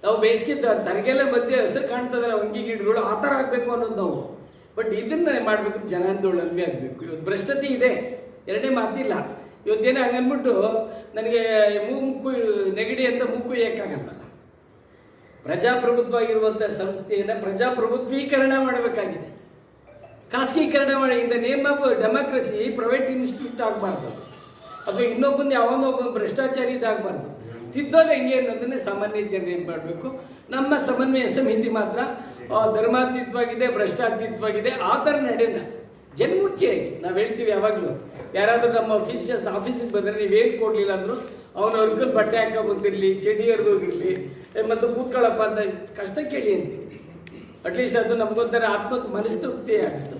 ನಾವು ಬೇಯಿಸ್ಕಿದ್ದ ತರಗೆಲ್ಲ ಮಧ್ಯೆ ಹೆಸರು ಕಾಣ್ತದಲ್ಲ ಅಂಗಿ ಗಿಡಗಳು, ಆ ಥರ ಆಗಬೇಕು ಅನ್ನೋದು ನಾವು. ಬಟ್ ಇದನ್ನ ಮಾಡಬೇಕು, ಜನಾಂದೋಲನವೇ ಆಗಬೇಕು. ಇವತ್ತು ಭ್ರಷ್ಟತೆ ಇದೆ, ಎರಡನೇ ಮಾತಿಲ್ಲ. ಇವತ್ತೇನೇ ಹಂಗನ್ಬಿಟ್ಟು ನನಗೆ ಮೂಗು ನೆಗಡಿ ಅಂತ ಮೂಗು ಏಕಾಗಲ್ಲ. ಪ್ರಜಾಪ್ರಭುತ್ವ ಆಗಿರುವಂಥ ಸಂಸ್ಥೆಯನ್ನು ಪ್ರಜಾಪ್ರಭುತ್ವೀಕರಣ ಮಾಡಬೇಕಾಗಿದೆ, ಖಾಸಗೀಕರಣ ಮಾಡಿ. ಇಂದ name of democracy private institute ಆಗಬಾರ್ದು, ಅಥವಾ ಇನ್ನೊಬ್ಬಂದು ಯಾವನೊಬ್ಬ ಭ್ರಷ್ಟಾಚಾರಿ ಇದಾಗಬಾರ್ದು. ತಿದ್ದೋದು ಹೆಂಗೆ ಅನ್ನೋದನ್ನೇ ಸಾಮಾನ್ಯ ಜನರು ಏನು ಮಾಡಬೇಕು. ನಮ್ಮ ಸಮನ್ವಯ ಸಮಿತಿ ಮಾತ್ರ ಧರ್ಮಾತೀತವಾಗಿದೆ, ಭ್ರಷ್ಟಾತೀತವಾಗಿದೆ, ಆ ಥರ ನಡೆಯೋಣ ಜನಮುಖಿಯಾಗಿ ನಾವು ಹೇಳ್ತೀವಿ. ಯಾವಾಗಲೂ ಯಾರಾದರೂ ನಮ್ಮ ಆಫೀಸಿಗೆ ಬಂದರೆ ನೀವೇನು ಕೊಡಲಿಲ್ಲ ಅಂದರು ಅವನು ಅವ್ರಿಗಲ್ಲಿ ಬಟ್ಟೆ ಹಾಕೋ ಬಂದಿರಲಿ, ಚಡಿ ಹರಿದೋಗಿರಲಿ, ಮತ್ತು ಕೂತ್ಕೊಳ್ಳಪ್ಪ ಅಂತ ಕಷ್ಟ ಕೇಳಿ ಅಂತೀವಿ. ಅಟ್ಲೀಸ್ಟ್ ಅದು ನಮಗೊಂಥರ ಮನಸ್ತೃಪ್ತಿ ಆಗುತ್ತೆ.